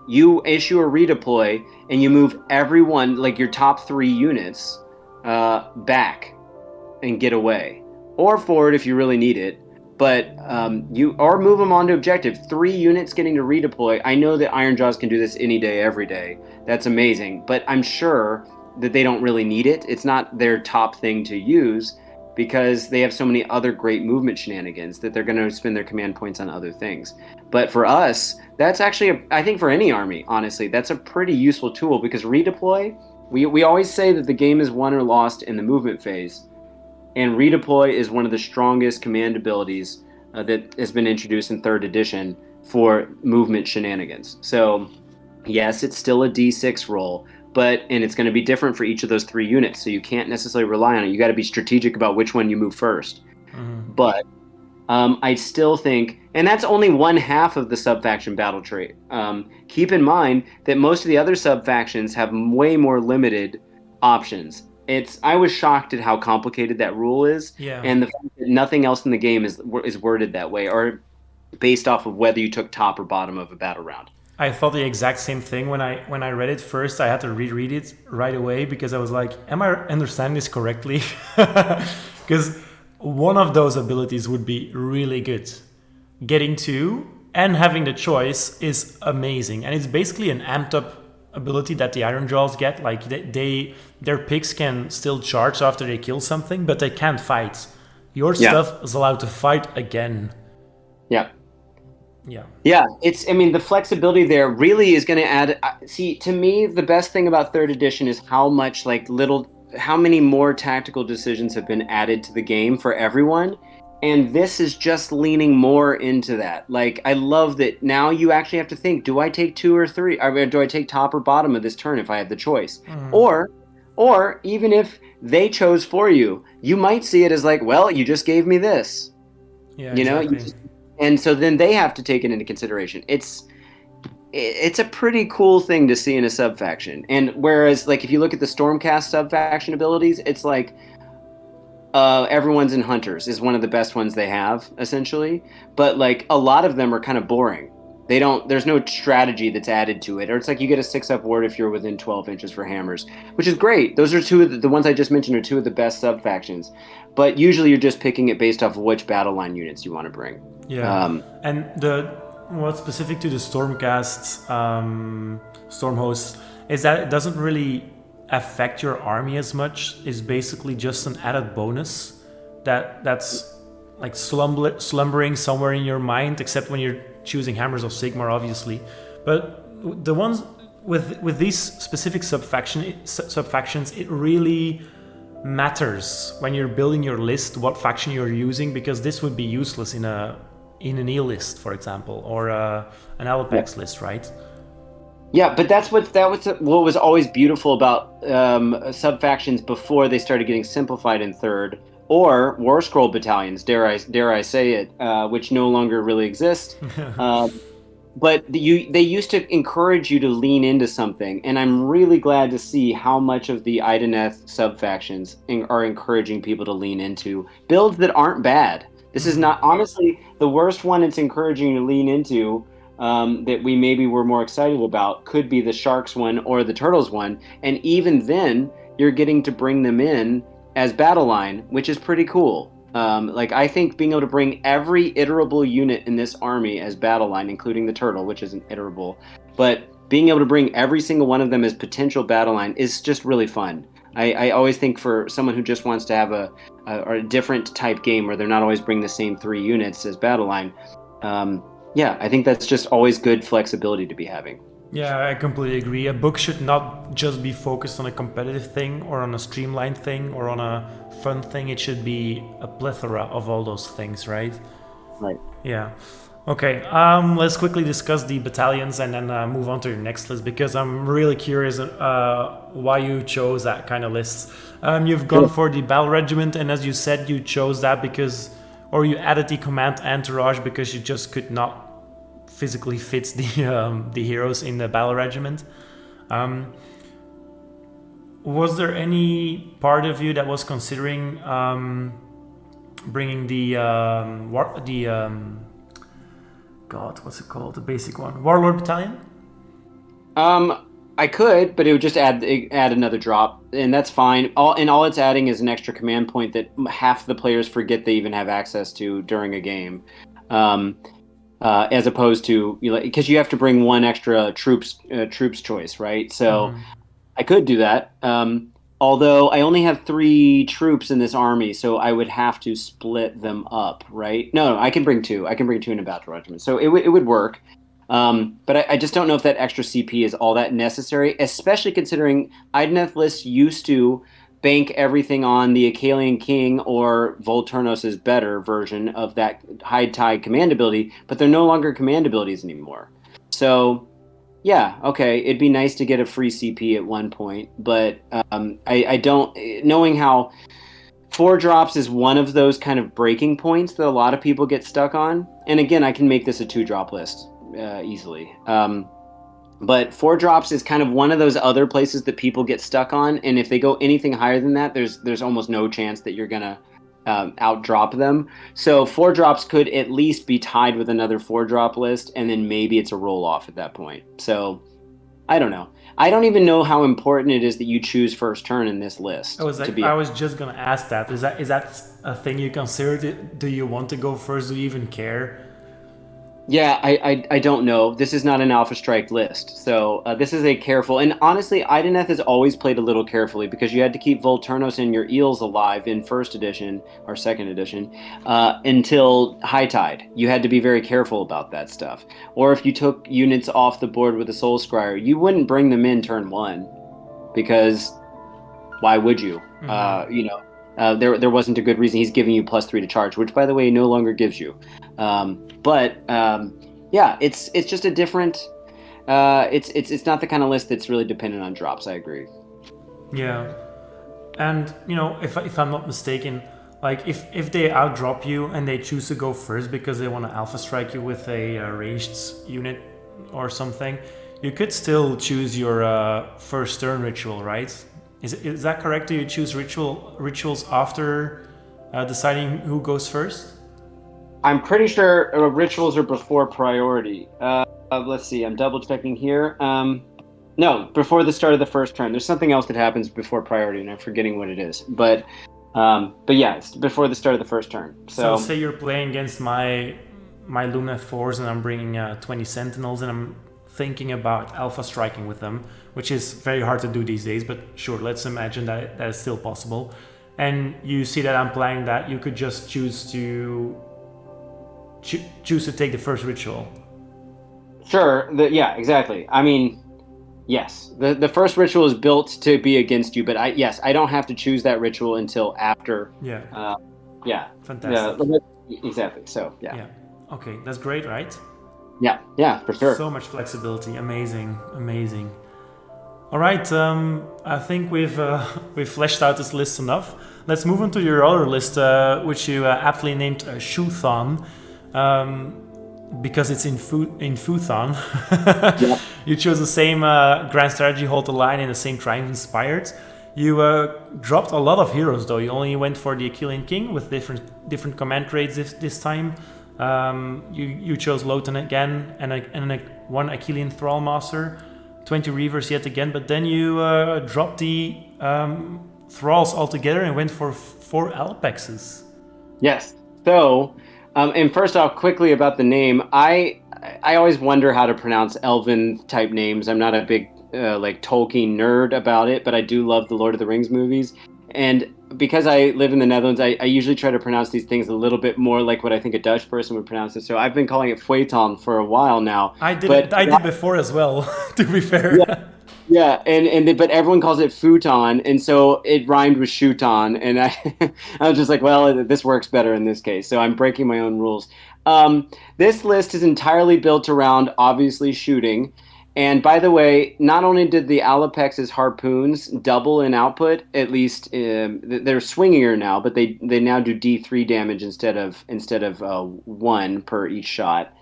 You issue a redeploy and you move everyone, like your top 3 units, back and get away, or forward if you really need it. But or move them onto objective. 3 units getting to redeploy. I know that Ironjaws can do this any day, every day. That's amazing. But I'm sure that they don't really need it. It's not their top thing to use because they have so many other great movement shenanigans that they're going to spend their command points on other things. But for us, that's actually, I think for any army, honestly, that's a pretty useful tool, because redeploy, we always say that the game is won or lost in the movement phase. And redeploy is one of the strongest command abilities that has been introduced in 3rd edition for movement shenanigans. So yes, it's still a D6 roll, and it's going to be different for each of those 3 units. So you can't necessarily rely on it. You got to be strategic about which one you move first. Mm-hmm. But I still think, and that's only 1/2 of the sub-faction battle trait. Keep in mind that most of the other sub-factions have way more limited options. I was shocked at how complicated that rule is, and the fact that nothing else in the game is worded that way, or based off of whether you took top or bottom of a battle round. I thought the exact same thing when I read it first. I had to reread it right away because I was like, "Am I understanding this correctly?" Because one of those abilities would be really good. Getting 2 and having the choice is amazing, and it's basically an amped up ability that the Iron Jaws get. Like their picks can still charge after they kill something, but they can't fight. Your stuff is allowed to fight again. Yeah. Yeah. Yeah, the flexibility there really is going to add. See, to me, the best thing about third edition is how many more tactical decisions have been added to the game for everyone. And this is just leaning more into that. Like, I love that now you actually have to think, do I take 2 or 3? Or do I take top or bottom of this turn if I have the choice? Or even if they chose for you, you might see it as like, well, you just gave me this. Yeah, exactly. And so then they have to take it into consideration. It's a pretty cool thing to see in a sub-faction. And whereas, like, if you look at the Stormcast sub-faction abilities, it's like everyone's in Hunters is one of the best ones they have, essentially. But, like, a lot of them are kind of boring. There's no strategy that's added to it. Or it's like you get a 6-up ward if you're within 12 inches for hammers, which is great. Those are two of the ones I just mentioned are two of the best sub-factions. But usually you're just picking it based off of which battle line units you want to bring. Yeah, and what's specific to the Stormcast Stormhost is that it doesn't really affect your army as much. It's basically just an added bonus that's like slumbering somewhere in your mind, except when you're choosing Hammers of Sigmar, obviously. But the ones with these specific subfactions, it really matters when you're building your list what faction you're using, because this would be useless in an E list, for example, or an Alapex list, right? Yeah, but that was always beautiful about sub-factions before they started getting simplified in third, or War Scroll battalions, dare I say it, which no longer really exist. But they used to encourage you to lean into something, and I'm really glad to see how much of the Idoneth sub-factions are encouraging people to lean into builds that aren't bad. This is not, honestly, the worst one it's encouraging you to lean into that we maybe were more excited about could be the Sharks one or the Turtles one, and even then, you're getting to bring them in as battle line, which is pretty cool. Like, I think being able to bring every iterable unit in this army as battle line, including the turtle, which isn't iterable, but being able to bring every single one of them as potential battle line is just really fun. I always think for someone who just wants to have a different type game where they're not always bringing the same 3 units as battle line, I think that's just always good flexibility to be having. Yeah, I completely agree. A book should not just be focused on a competitive thing or on a streamlined thing or on a fun thing. It should be a plethora of all those things, right? Right. Yeah. Okay, let's quickly discuss the battalions and then move on to your next list, because I'm really curious why you chose that kind of list. You've gone for the Battle Regiment, and as you said, you chose that you added the Command Entourage because you just could not physically fit the heroes in the Battle Regiment. Was there any part of you that was considering bringing the what's it called? The basic one, Warlord Battalion? I could, but it would just add another drop, and that's fine. All it's adding is an extra command point that half the players forget they even have access to during a game, as opposed to, because you have to bring one extra troops choice, right? So I could do that. Although I only have 3 troops in this army, so I would have to split them up, right? No, I can bring 2. I can bring 2 in a battle regiment, so it would work. But I just don't know if that extra CP is all that necessary, especially considering Idoneth lists used to bank everything on the Acalian King or Volturnos' better version of that Hide Tide command ability, but they're no longer command abilities anymore. So, yeah, okay, it'd be nice to get a free CP at one point, but I don't... Knowing how 4 drops is one of those kind of breaking points that a lot of people get stuck on, and again, I can make this a 2-drop list easily. But 4 drops is kind of one of those other places that people get stuck on, and if they go anything higher than that, there's almost no chance that you're gonna outdrop them. So 4 drops could at least be tied with another 4-drop list, and then maybe it's a roll-off at that point. So I don't know. I don't even know how important it is that you choose first turn in this list. I was just gonna ask that. Is that a thing you consider? Do you want to go first? Do you even care? Yeah, I don't know. This is not an Alpha Strike list. So this is a careful. And honestly, Idoneth has always played a little carefully because you had to keep Volturnos and your Eels alive in first edition or second edition until High Tide. You had to be very careful about that stuff. Or if you took units off the board with a Soul Scryer, you wouldn't bring them in turn one because why would you? There wasn't a good reason. He's giving you +3 to charge, which, by the way, he no longer gives you. Yeah, it's just a different. It's not the kind of list that's really dependent on drops. I agree. Yeah, and if I'm not mistaken, like if they outdrop you and they choose to go first because they want to alpha strike you with a ranged unit or something, you could still choose your first turn ritual, right? Is that correct? Do you choose rituals after deciding who goes first? I'm pretty sure rituals are before priority. Let's see. I'm double checking here. No, before the start of the first turn. There's something else that happens before priority, and I'm forgetting what it is. But yeah, it's before the start of the first turn. So say you're playing against my Luneth 4s, and I'm bringing 20 Sentinels, and I'm thinking about alpha striking with them, which is very hard to do these days, but sure, let's imagine that is still possible. And you see that I'm playing that, you could just choose to take the first ritual. Sure, yeah, exactly. I mean, yes, the first ritual is built to be against you, but I don't have to choose that ritual until after. Yeah. Yeah. Fantastic. Exactly. So yeah. Yeah. Okay, that's great, right? Yeah, for sure. So much flexibility. Amazing. All right, I think we've fleshed out this list enough. Let's move on to your other list, which you aptly named Shoethon, because it's in Futhon. Yep. You chose the same Grand Strategy, Hold the Line, and the same Triumph Inspired. You dropped a lot of heroes, though. You only went for the Achillean King with different command rates this time. You chose Lotan again and one Achillean Thrall Master, 20 Reavers yet again, but then you dropped the Thralls altogether and went for 4 Alpexes. Yes. So, and first off, quickly about the name, I always wonder how to pronounce Elven type names. I'm not a big like Tolkien nerd about it, but I do love the Lord of the Rings movies. And because I live in the Netherlands, I usually try to pronounce these things a little bit more like what I think a Dutch person would pronounce it. So I've been calling it Feuilleton for a while now. I did before as well, to be fair. Yeah, but everyone calls it futon, and so it rhymed with shooton, and I was just like, well, this works better in this case. So I'm breaking my own rules. This list is entirely built around obviously shooting. And by the way, not only did the Alapex's harpoons double in output, at least they're swingier now, but they now do D3 damage instead of 1 per each shot.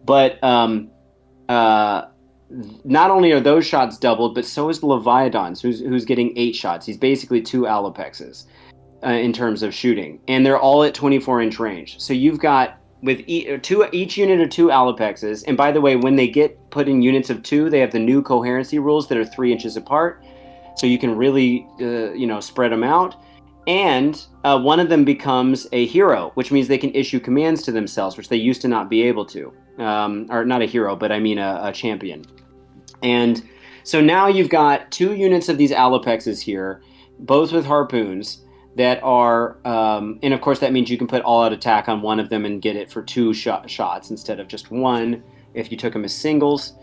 But not only are those shots doubled, but so is the Leviathan's, who's getting 8 shots. He's basically 2 Alapexes in terms of shooting, and they're all at 24-inch range. So you've got with each unit of 2 Alapexes, and by the way, when they get put in units of 2, they have the new coherency rules that are 3 inches apart, so you can really spread them out. And one of them becomes a hero, which means they can issue commands to themselves, which they used to not be able to, or not a hero, but I mean a champion. And so now you've got 2 units of these Alapexes here, both with harpoons, that are, and of course that means you can put all-out attack on one of them and get it for 2 shots instead of just 1 if you took them as singles.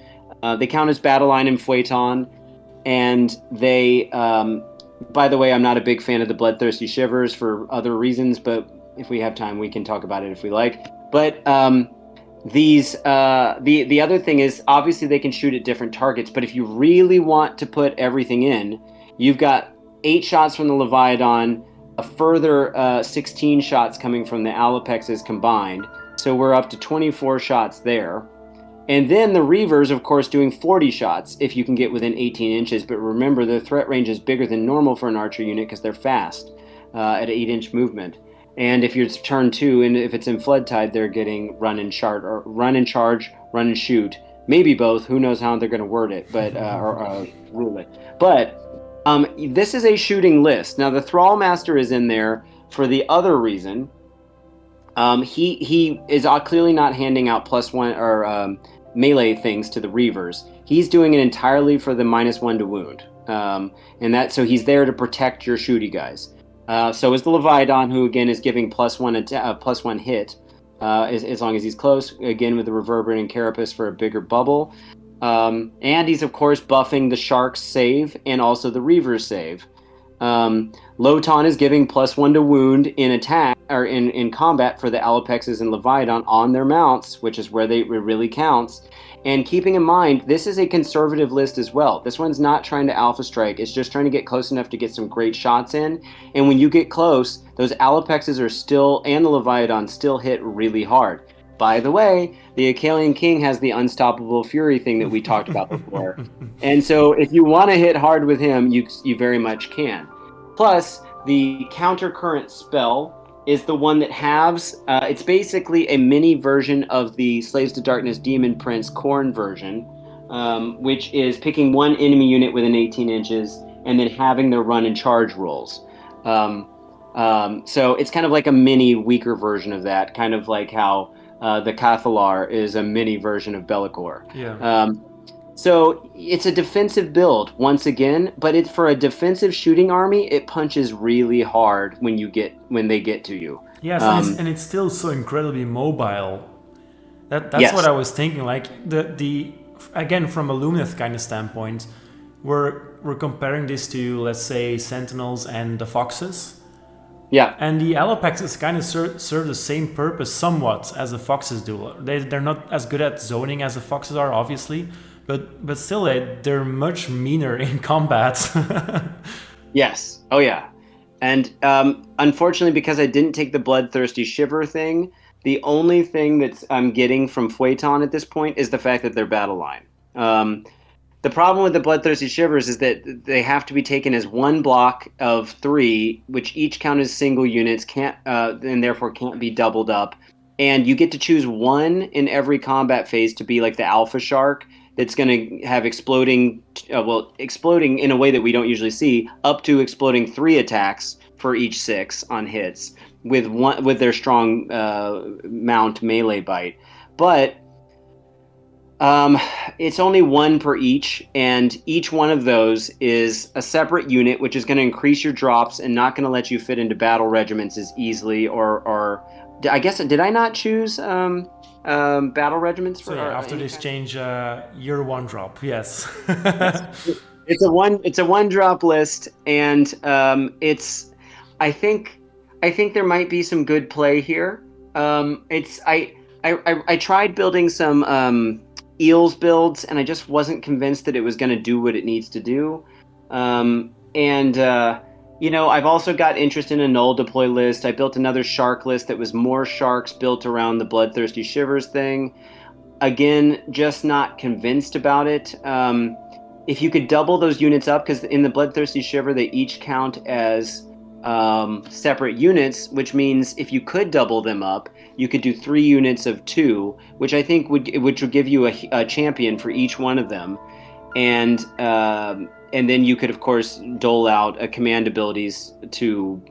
They count as battle line and feuilleton, and they, by the way, I'm not a big fan of the bloodthirsty shivers for other reasons, but if we have time, we can talk about it if we like. But the other thing is, obviously they can shoot at different targets, but if you really want to put everything in, you've got 8 shots from the Leviathan, a further 16 shots coming from the Alapexes combined. So we're up to 24 shots there. And then the Reavers, of course, doing 40 shots if you can get within 18 inches. But remember, their threat range is bigger than normal for an archer unit because they're fast at 8-inch movement. And if it's turn 2, and if it's in Flood Tide, they're getting run and charge, run and shoot. Maybe both. Who knows how they're going to word it, but or rule it. But this is a shooting list. Now, the Thrall Master is in there for the other reason He is clearly not handing out +1 or melee things to the Reavers. He's doing it entirely for the -1 to wound, so he's there to protect your shooty guys. So is the Leviathan, who again is giving +1 hit as long as he's close. Again with the reverberating carapace for a bigger bubble, and he's of course buffing the Shark's save and also the Reaver's save. Lotan is giving +1 to wound in attack or in combat for the Alopexes and Leviathan on their mounts, which is where it really counts. And keeping in mind, this is a conservative list as well. This one's not trying to alpha strike. It's just trying to get close enough to get some great shots in. And when you get close, those Alopexes and the Leviathan still hit really hard. By the way, the Acalian King has the Unstoppable Fury thing that we talked about before. And so if you want to hit hard with him, you very much can. Plus, the Countercurrent spell is the one that halves. It's basically a mini version of the Slaves to Darkness Demon Prince Khorne version, which is picking one enemy unit within 18 inches and then having their run and charge rolls. So it's kind of like a mini weaker version of that, kind of like how the Cathalar is a mini version of Be'lakor. Yeah. So it's a defensive build once again, but for a defensive shooting army, it punches really hard when they get to you. Yes, and it's still so incredibly mobile. That's Yes. what I was thinking. Like the again, from a Lumineth kind of standpoint, we're comparing this to, let's say, Sentinels and the Foxes. Yeah. And the Alopexes kind of serve the same purpose somewhat as the Foxes do. They're not as good at zoning as the Foxes are, obviously, but still they're much meaner in combat. Yes. Oh yeah. And unfortunately, because I didn't take the Bloodthirsty Shiver thing, the only thing that I'm getting from Feuilleton at this point is the fact that they're battle line. The problem with the Bloodthirsty Shivers is that they have to be taken as one block of 3, which each count as single units, and therefore can't be doubled up. And you get to choose one in every combat phase to be like the Alpha Shark that's going to have exploding in a way that we don't usually see, up to exploding 3 attacks for each 6 on hits with their strong mount melee bite. But it's only 1 per each, and each one of those is a separate unit, which is going to increase your drops and not going to let you fit into battle regiments as easily. Or I guess, did I not choose battle regiments for? So yeah, after this change, you're 1 drop. Yes. It's a 1 drop list, and I think there might be some good play here. I tried building some Eels builds, and I just wasn't convinced that it was going to do what it needs to do. I've also got interest in a null deploy list. I built another shark list that was more sharks built around the Bloodthirsty Shivers thing. Again, just not convinced about it. If you could double those units up, because in the Bloodthirsty Shiver, they each count as separate units, which means if you could double them up, you could do 3 units of 2, which I think would give you a champion for each one of them, and then you could of course dole out command abilities to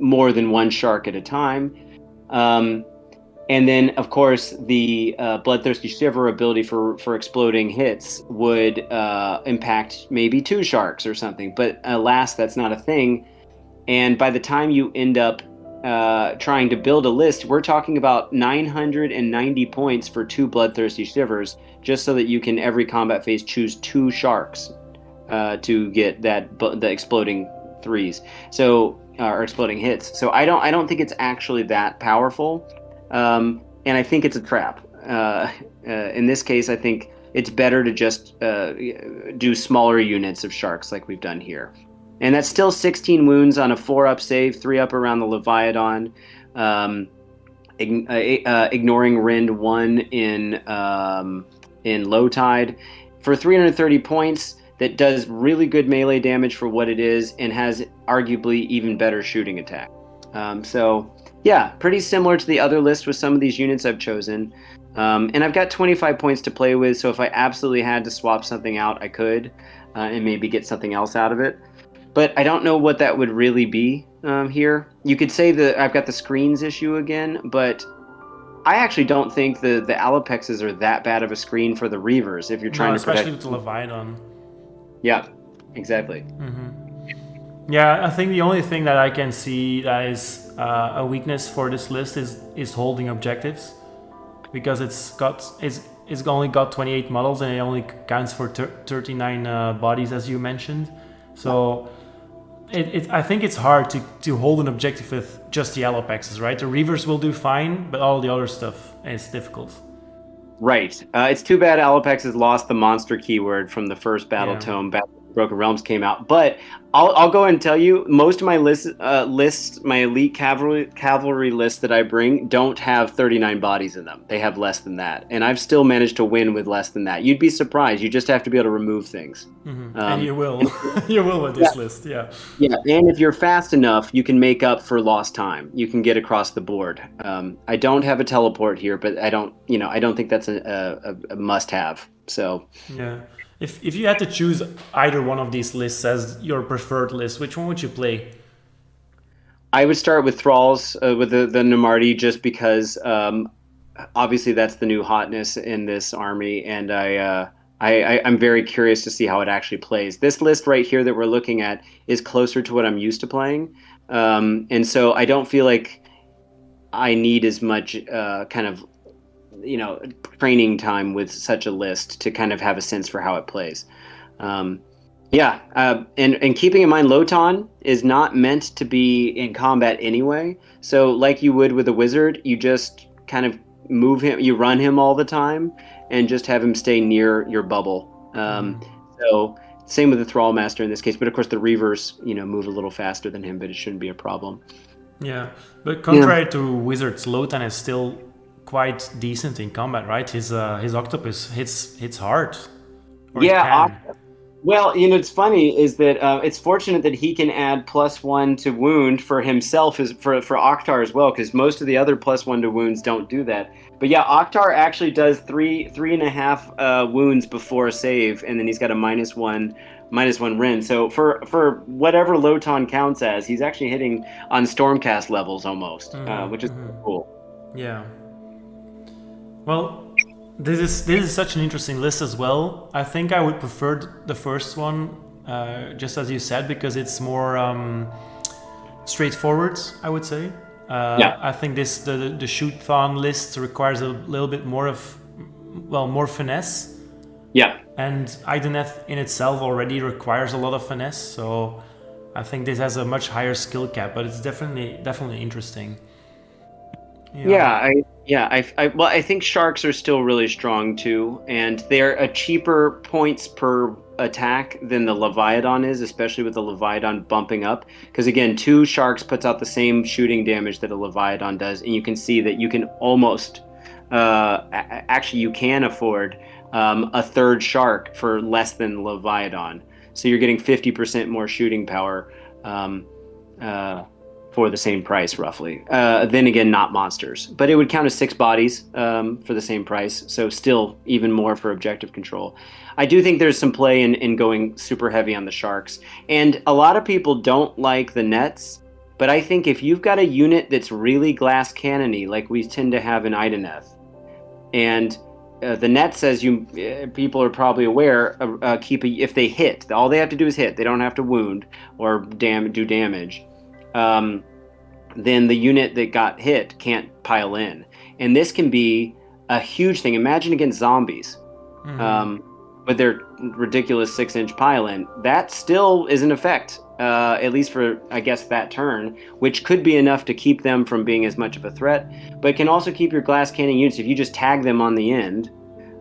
more than 1 shark at a time, and then of course the Bloodthirsty Shiver ability for exploding hits would impact maybe 2 sharks or something, but alas, that's not a thing. And by the time you end up trying to build a list, we're talking about 990 points for 2 Bloodthirsty Shivers, just so that you can every combat phase choose 2 sharks to get the exploding 3s, or exploding hits. So I don't think it's actually that powerful, and I think it's a trap. In this case, I think it's better to just do smaller units of sharks like we've done here. And that's still 16 wounds on a 4-up save, 3-up around the Leviathan, ignoring Rend 1 in Low Tide. For 330 points, that does really good melee damage for what it is, and has arguably even better shooting attack. So, yeah, pretty similar to the other list with some of these units I've chosen. And I've got 25 points to play with, so if I absolutely had to swap something out, I could, and maybe get something else out of it. But I don't know what that would really be. here. You could say that I've got the screens issue again, but I actually don't think the Alapexes are that bad of a screen for the Reavers if you're trying to protect. Especially with the Leviathan. Yeah, exactly. Mm-hmm. Yeah, I think the only thing that I can see that is a weakness for this list is holding objectives, because it's only got 28 models and it only counts for 39 bodies, as you mentioned. So I think it's hard to hold an objective with just the Alapexes, right? The Reavers will do fine, but all the other stuff is difficult. Right. It's too bad Alapexes lost the monster keyword from the first Battletome. Broken Realms came out, but I'll go and tell you, most of my lists, my elite cavalry lists that I bring don't have 39 bodies in them. They have less than that, and I've still managed to win with less than that. You'd be surprised. You just have to be able to remove things. Mm-hmm. And you will, you will with this list, yeah. Yeah, and if you're fast enough, you can make up for lost time. You can get across the board. I don't have a teleport here, but I don't think that's a must-have. So yeah. If you had to choose either one of these lists as your preferred list, which one would you play? I would start with Thralls, with the Namarti, just because obviously that's the new hotness in this army, and I'm very curious to see how it actually plays. This list right here that we're looking at is closer to what I'm used to playing, and so I don't feel like I need as much kind of training time with such a list to kind of have a sense for how it plays. And keeping in mind, Lotan is not meant to be in combat anyway. So like you would with a wizard, you just kind of move him, you run him all the time, and just have him stay near your bubble. So same with the Thrall Master in this case, but of course the Reavers, move a little faster than him, but it shouldn't be a problem. Yeah, but contrary to wizards, Lotan is still quite decent in combat, right? His octopus hits hard. Well, it's funny is that it's fortunate that he can add +1 to wound for himself for Oktar as well, because most of the other +1 to wounds don't do that. But yeah, Oktar actually does 3.5 wounds before a save, and then he's got a -1 Ren. So for whatever Lotan counts as, he's actually hitting on Stormcast levels almost, which is cool. Yeah. Well, this is such an interesting list as well. I think I would prefer the first one, just as you said, because it's more straightforward, I would say. I think the shoot-thon list requires a little bit more more finesse. Yeah. And Idoneth in itself already requires a lot of finesse, so I think this has a much higher skill cap, but it's definitely interesting. I think sharks are still really strong too, and they're a cheaper points per attack than the Leviathan is, especially with the Leviathan bumping up. Because again, 2 sharks puts out the same shooting damage that a Leviathan does, and you can see that you can almost, you can afford a 3rd shark for less than Leviathan. So you're getting 50% more shooting power. For the same price, roughly. Then again, not monsters. But it would count as 6 bodies for the same price, so still even more for objective control. I do think there's some play in going super heavy on the sharks. And a lot of people don't like the nets, but I think if you've got a unit that's really glass cannon-y, like we tend to have in Idoneth, and the nets, as people are probably aware, if they hit, all they have to do is hit. They don't have to wound or do damage. Then the unit that got hit can't pile in. And this can be a huge thing. Imagine against zombies with their ridiculous 6-inch pile-in. That still is an effect, at least for, I guess, that turn, which could be enough to keep them from being as much of a threat, but it can also keep your glass cannon units, if you just tag them on the end,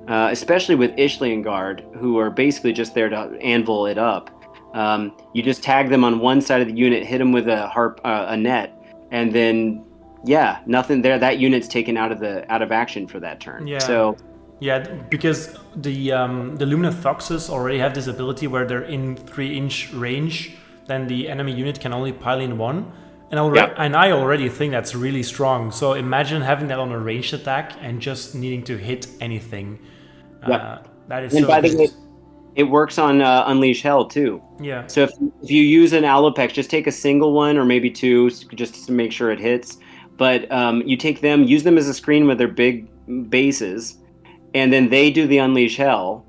especially with Ishlian Guard, who are basically just there to anvil it up. You just tag them on one side of the unit, hit them with a net, and then nothing there. That unit's taken out of action for that turn. Yeah. So because the Lumineth Thoxes already have this ability where they're in 3-inch range, then the enemy unit can only pile in 1. And I already think that's really strong. So imagine having that on a ranged attack and just needing to hit anything. That is. And so by the way, It works on Unleash Hell too. Yeah. So if you use an Alopex, just take a single one or maybe two just to make sure it hits. But you take them, use them as a screen with their big bases, and then they do the Unleash Hell.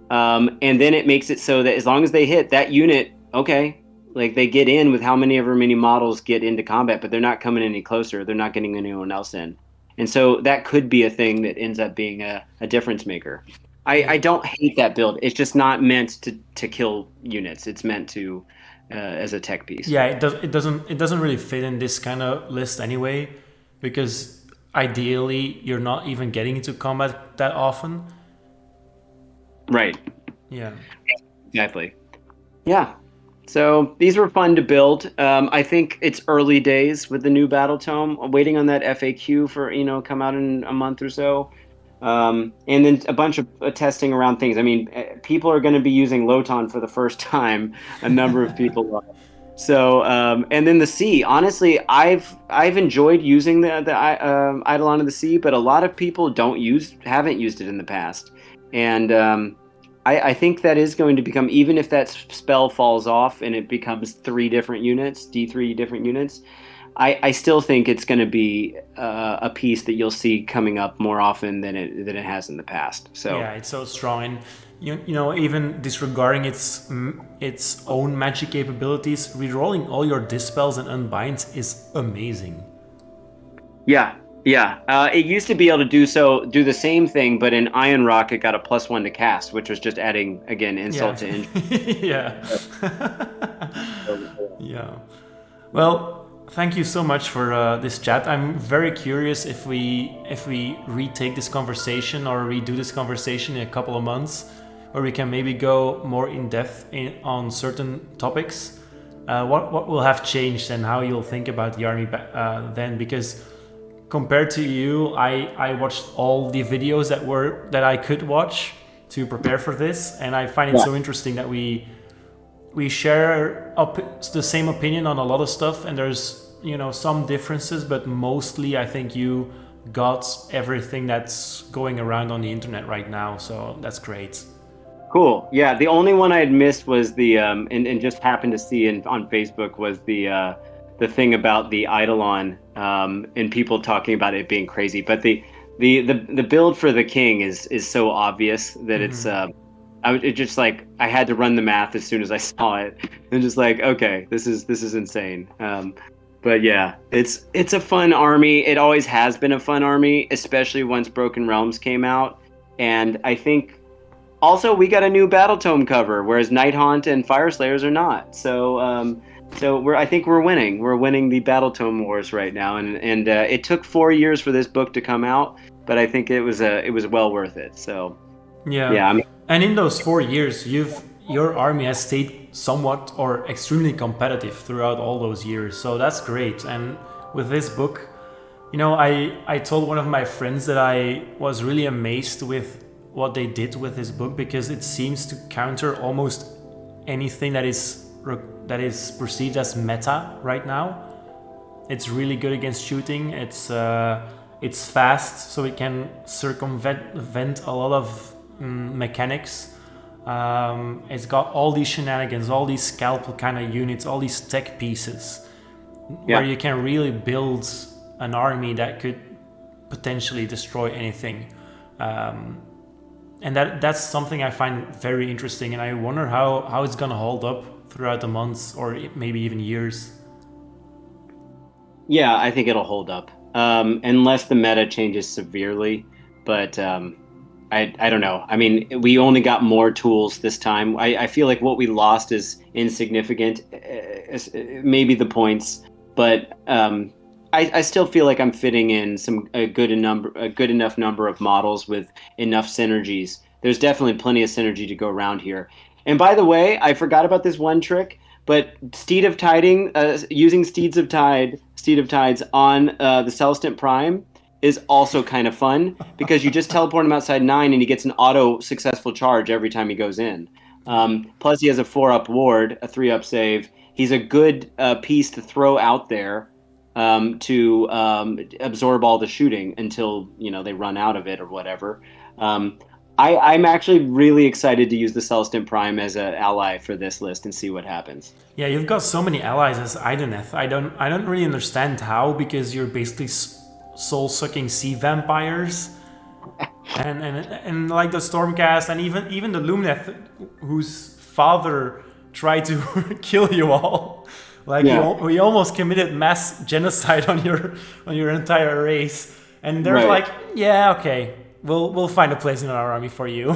And then it makes it so that as long as they hit that unit, okay, like they get in with how many models get into combat, but they're not coming any closer. They're not getting anyone else in. And so that could be a thing that ends up being a difference maker. I don't hate that build. It's just not meant to kill units. It's meant to as a tech piece. Yeah, it doesn't really fit in this kind of list anyway, because ideally you're not even getting into combat that often. Right. Yeah. Exactly. Yeah. So these were fun to build. I think it's early days with the new Battletome. I'm waiting on that FAQ for come out in a month or so. And then a bunch of testing around things. I mean, people are going to be using Loton for the first time. A number of people are. So, and then the sea. Honestly, I've enjoyed using the Eidolon of the Sea, but a lot of people haven't used it in the past, and I think that is going to become, even if that spell falls off and it becomes D3 different units. I still think it's going to be a piece that you'll see coming up more often than it has in the past. So yeah, it's so strong, and even disregarding its own magic capabilities, rerolling all your dispels and unbinds is amazing. Yeah. It used to be able to do the same thing, but in Iron Rock it got a +1 to cast, which was just adding again insult to injury. Yeah. Yeah. Well, thank you so much for this chat. I'm very curious if we retake this conversation or redo this conversation in a couple of months, where we can maybe go more in depth on certain topics. What will have changed and how you'll think about the army then? Because compared to you, I watched all the videos that I could watch to prepare for this, and I find it so interesting that we share the same opinion on a lot of stuff, and there's some differences, but mostly I think you got everything that's going around on the internet right now, so that's great. Cool. Yeah, the only one I had missed was the and just happened to see on Facebook was the thing about the Eidolon, and people talking about it being crazy, but the build for the king is so obvious that it's it just like I had to run the math as soon as I saw it, and just like, okay, this is insane. But yeah, it's a fun army. It always has been a fun army, especially once Broken Realms came out, and I think also we got a new Battletome cover, whereas Nighthaunt and Fireslayers are not. So I think we're winning. We're winning the Battletome wars right now, and it took 4 years for this book to come out, but I think it was well worth it. So yeah. And in those 4 years, your army has stayed somewhat or extremely competitive throughout all those years. So that's great. And with this book, I told one of my friends that I was really amazed with what they did with this book, because it seems to counter almost anything that is perceived as meta right now. It's really good against shooting. It's fast, so it can circumvent a lot of mechanics. It's got all these shenanigans, all these scalpel kind of units, all these tech pieces, where you can really build an army that could potentially destroy anything. And that's something I find very interesting, and I wonder how it's gonna hold up throughout the months or maybe even years. Yeah, I think it'll hold up, unless the meta changes severely. But I don't know. I mean, we only got more tools this time. I feel like what we lost is insignificant, maybe the points, but I still feel like I'm fitting in a good enough number of models with enough synergies. There's definitely plenty of synergy to go around here. And by the way, I forgot about this one trick, but Steed of Tiding, using Steed of Tides on the Celestant Prime is also kind of fun, because you just teleport him outside 9 and he gets an auto successful charge every time he goes in. Plus he has a 4-up ward, a 3-up save. He's a good piece to throw out there to absorb all the shooting until they run out of it or whatever. I'm actually really excited to use the Celestin Prime as an ally for this list and see what happens. Yeah, you've got so many allies as Idoneth. I don't really understand how, because you're basically soul-sucking sea vampires, and like the Stormcast, and even the Lumineth, whose father tried to kill you all. Like he almost committed mass genocide on your entire race, and they're like, yeah, okay, we'll find a place in our army for you.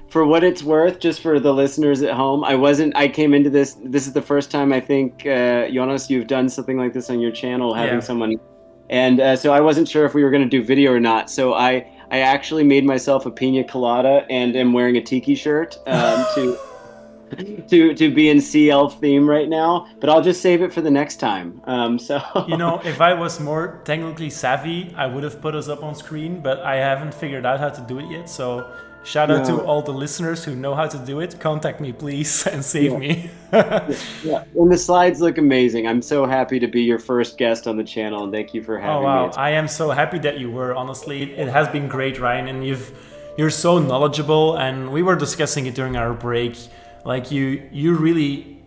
For what it's worth, just for the listeners at home, I came into this is the first time I think, Jonas, you've done something like this on your channel, having someone, and so I wasn't sure if we were going to do video or not, so I actually made myself a pina colada and am wearing a tiki shirt to be in Sea Elf theme right now, but I'll just save it for the next time. So you know, if I was more technically savvy, I would have put us up on screen, but I haven't figured out how to do it yet. So shout out to all the listeners who know how to do it. Contact me, please, and save me. And the slides look amazing. I'm so happy to be your first guest on the channel, and thank you for having me. I am so happy that you were. Honestly, it has been great, Ryan, and you're so knowledgeable. And we were discussing it during our break. Like you really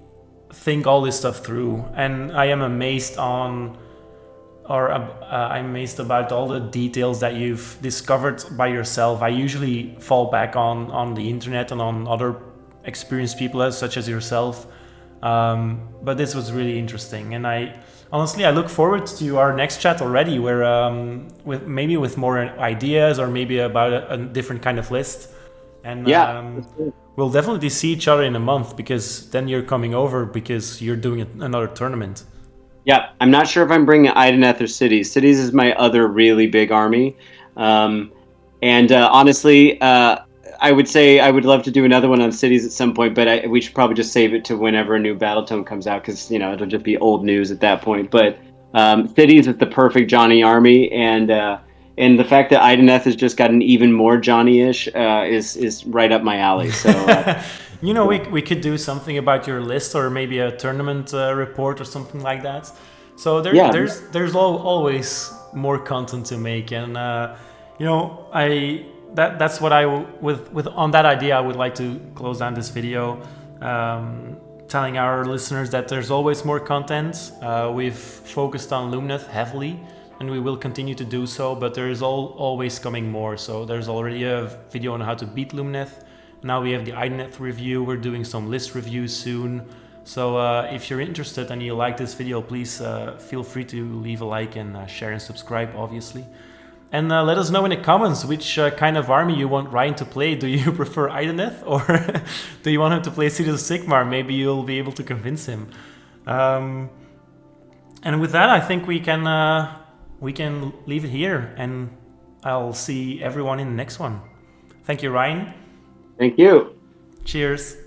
think all this stuff through, and I am amazed I'm amazed about all the details that you've discovered by yourself. I usually fall back on the internet and on other experienced people such as yourself, but this was really interesting, and I look forward to our next chat already, where with more ideas, or maybe about a different kind of list. And we'll definitely see each other in a month, because then you're coming over because you're doing another tournament. Yeah, I'm not sure if I'm bringing Idoneth or Cities. Cities is my other really big army. Honestly, I would say I would love to do another one on Cities at some point, but we should probably just save it to whenever a new Battletome comes out, because, you know, it'll just be old news at that point. But Cities is the perfect Johnny army, and the fact that Idoneth has just got an even more Johnny-ish is right up my alley. So, you know, we could do something about your list, or maybe a tournament report or something like that. So there's always more content to make, and you know, that's what with on that idea I would like to close down this video, telling our listeners that there's always more content. We've focused on Lumineth heavily, and we will continue to do so, but there is always coming more. So there's already a video on how to beat Lumineth. Now we have the Idoneth review. We're doing some list reviews soon. So if you're interested and you like this video, please feel free to leave a like and share and subscribe, obviously. And let us know in the comments which kind of army you want Ryan to play. Do you prefer Idoneth, or do you want him to play Age of Sigmar? Maybe you'll be able to convince him. And with that, I think we can leave it here, and I'll see everyone in the next one. Thank you, Ryan. Thank you. Cheers.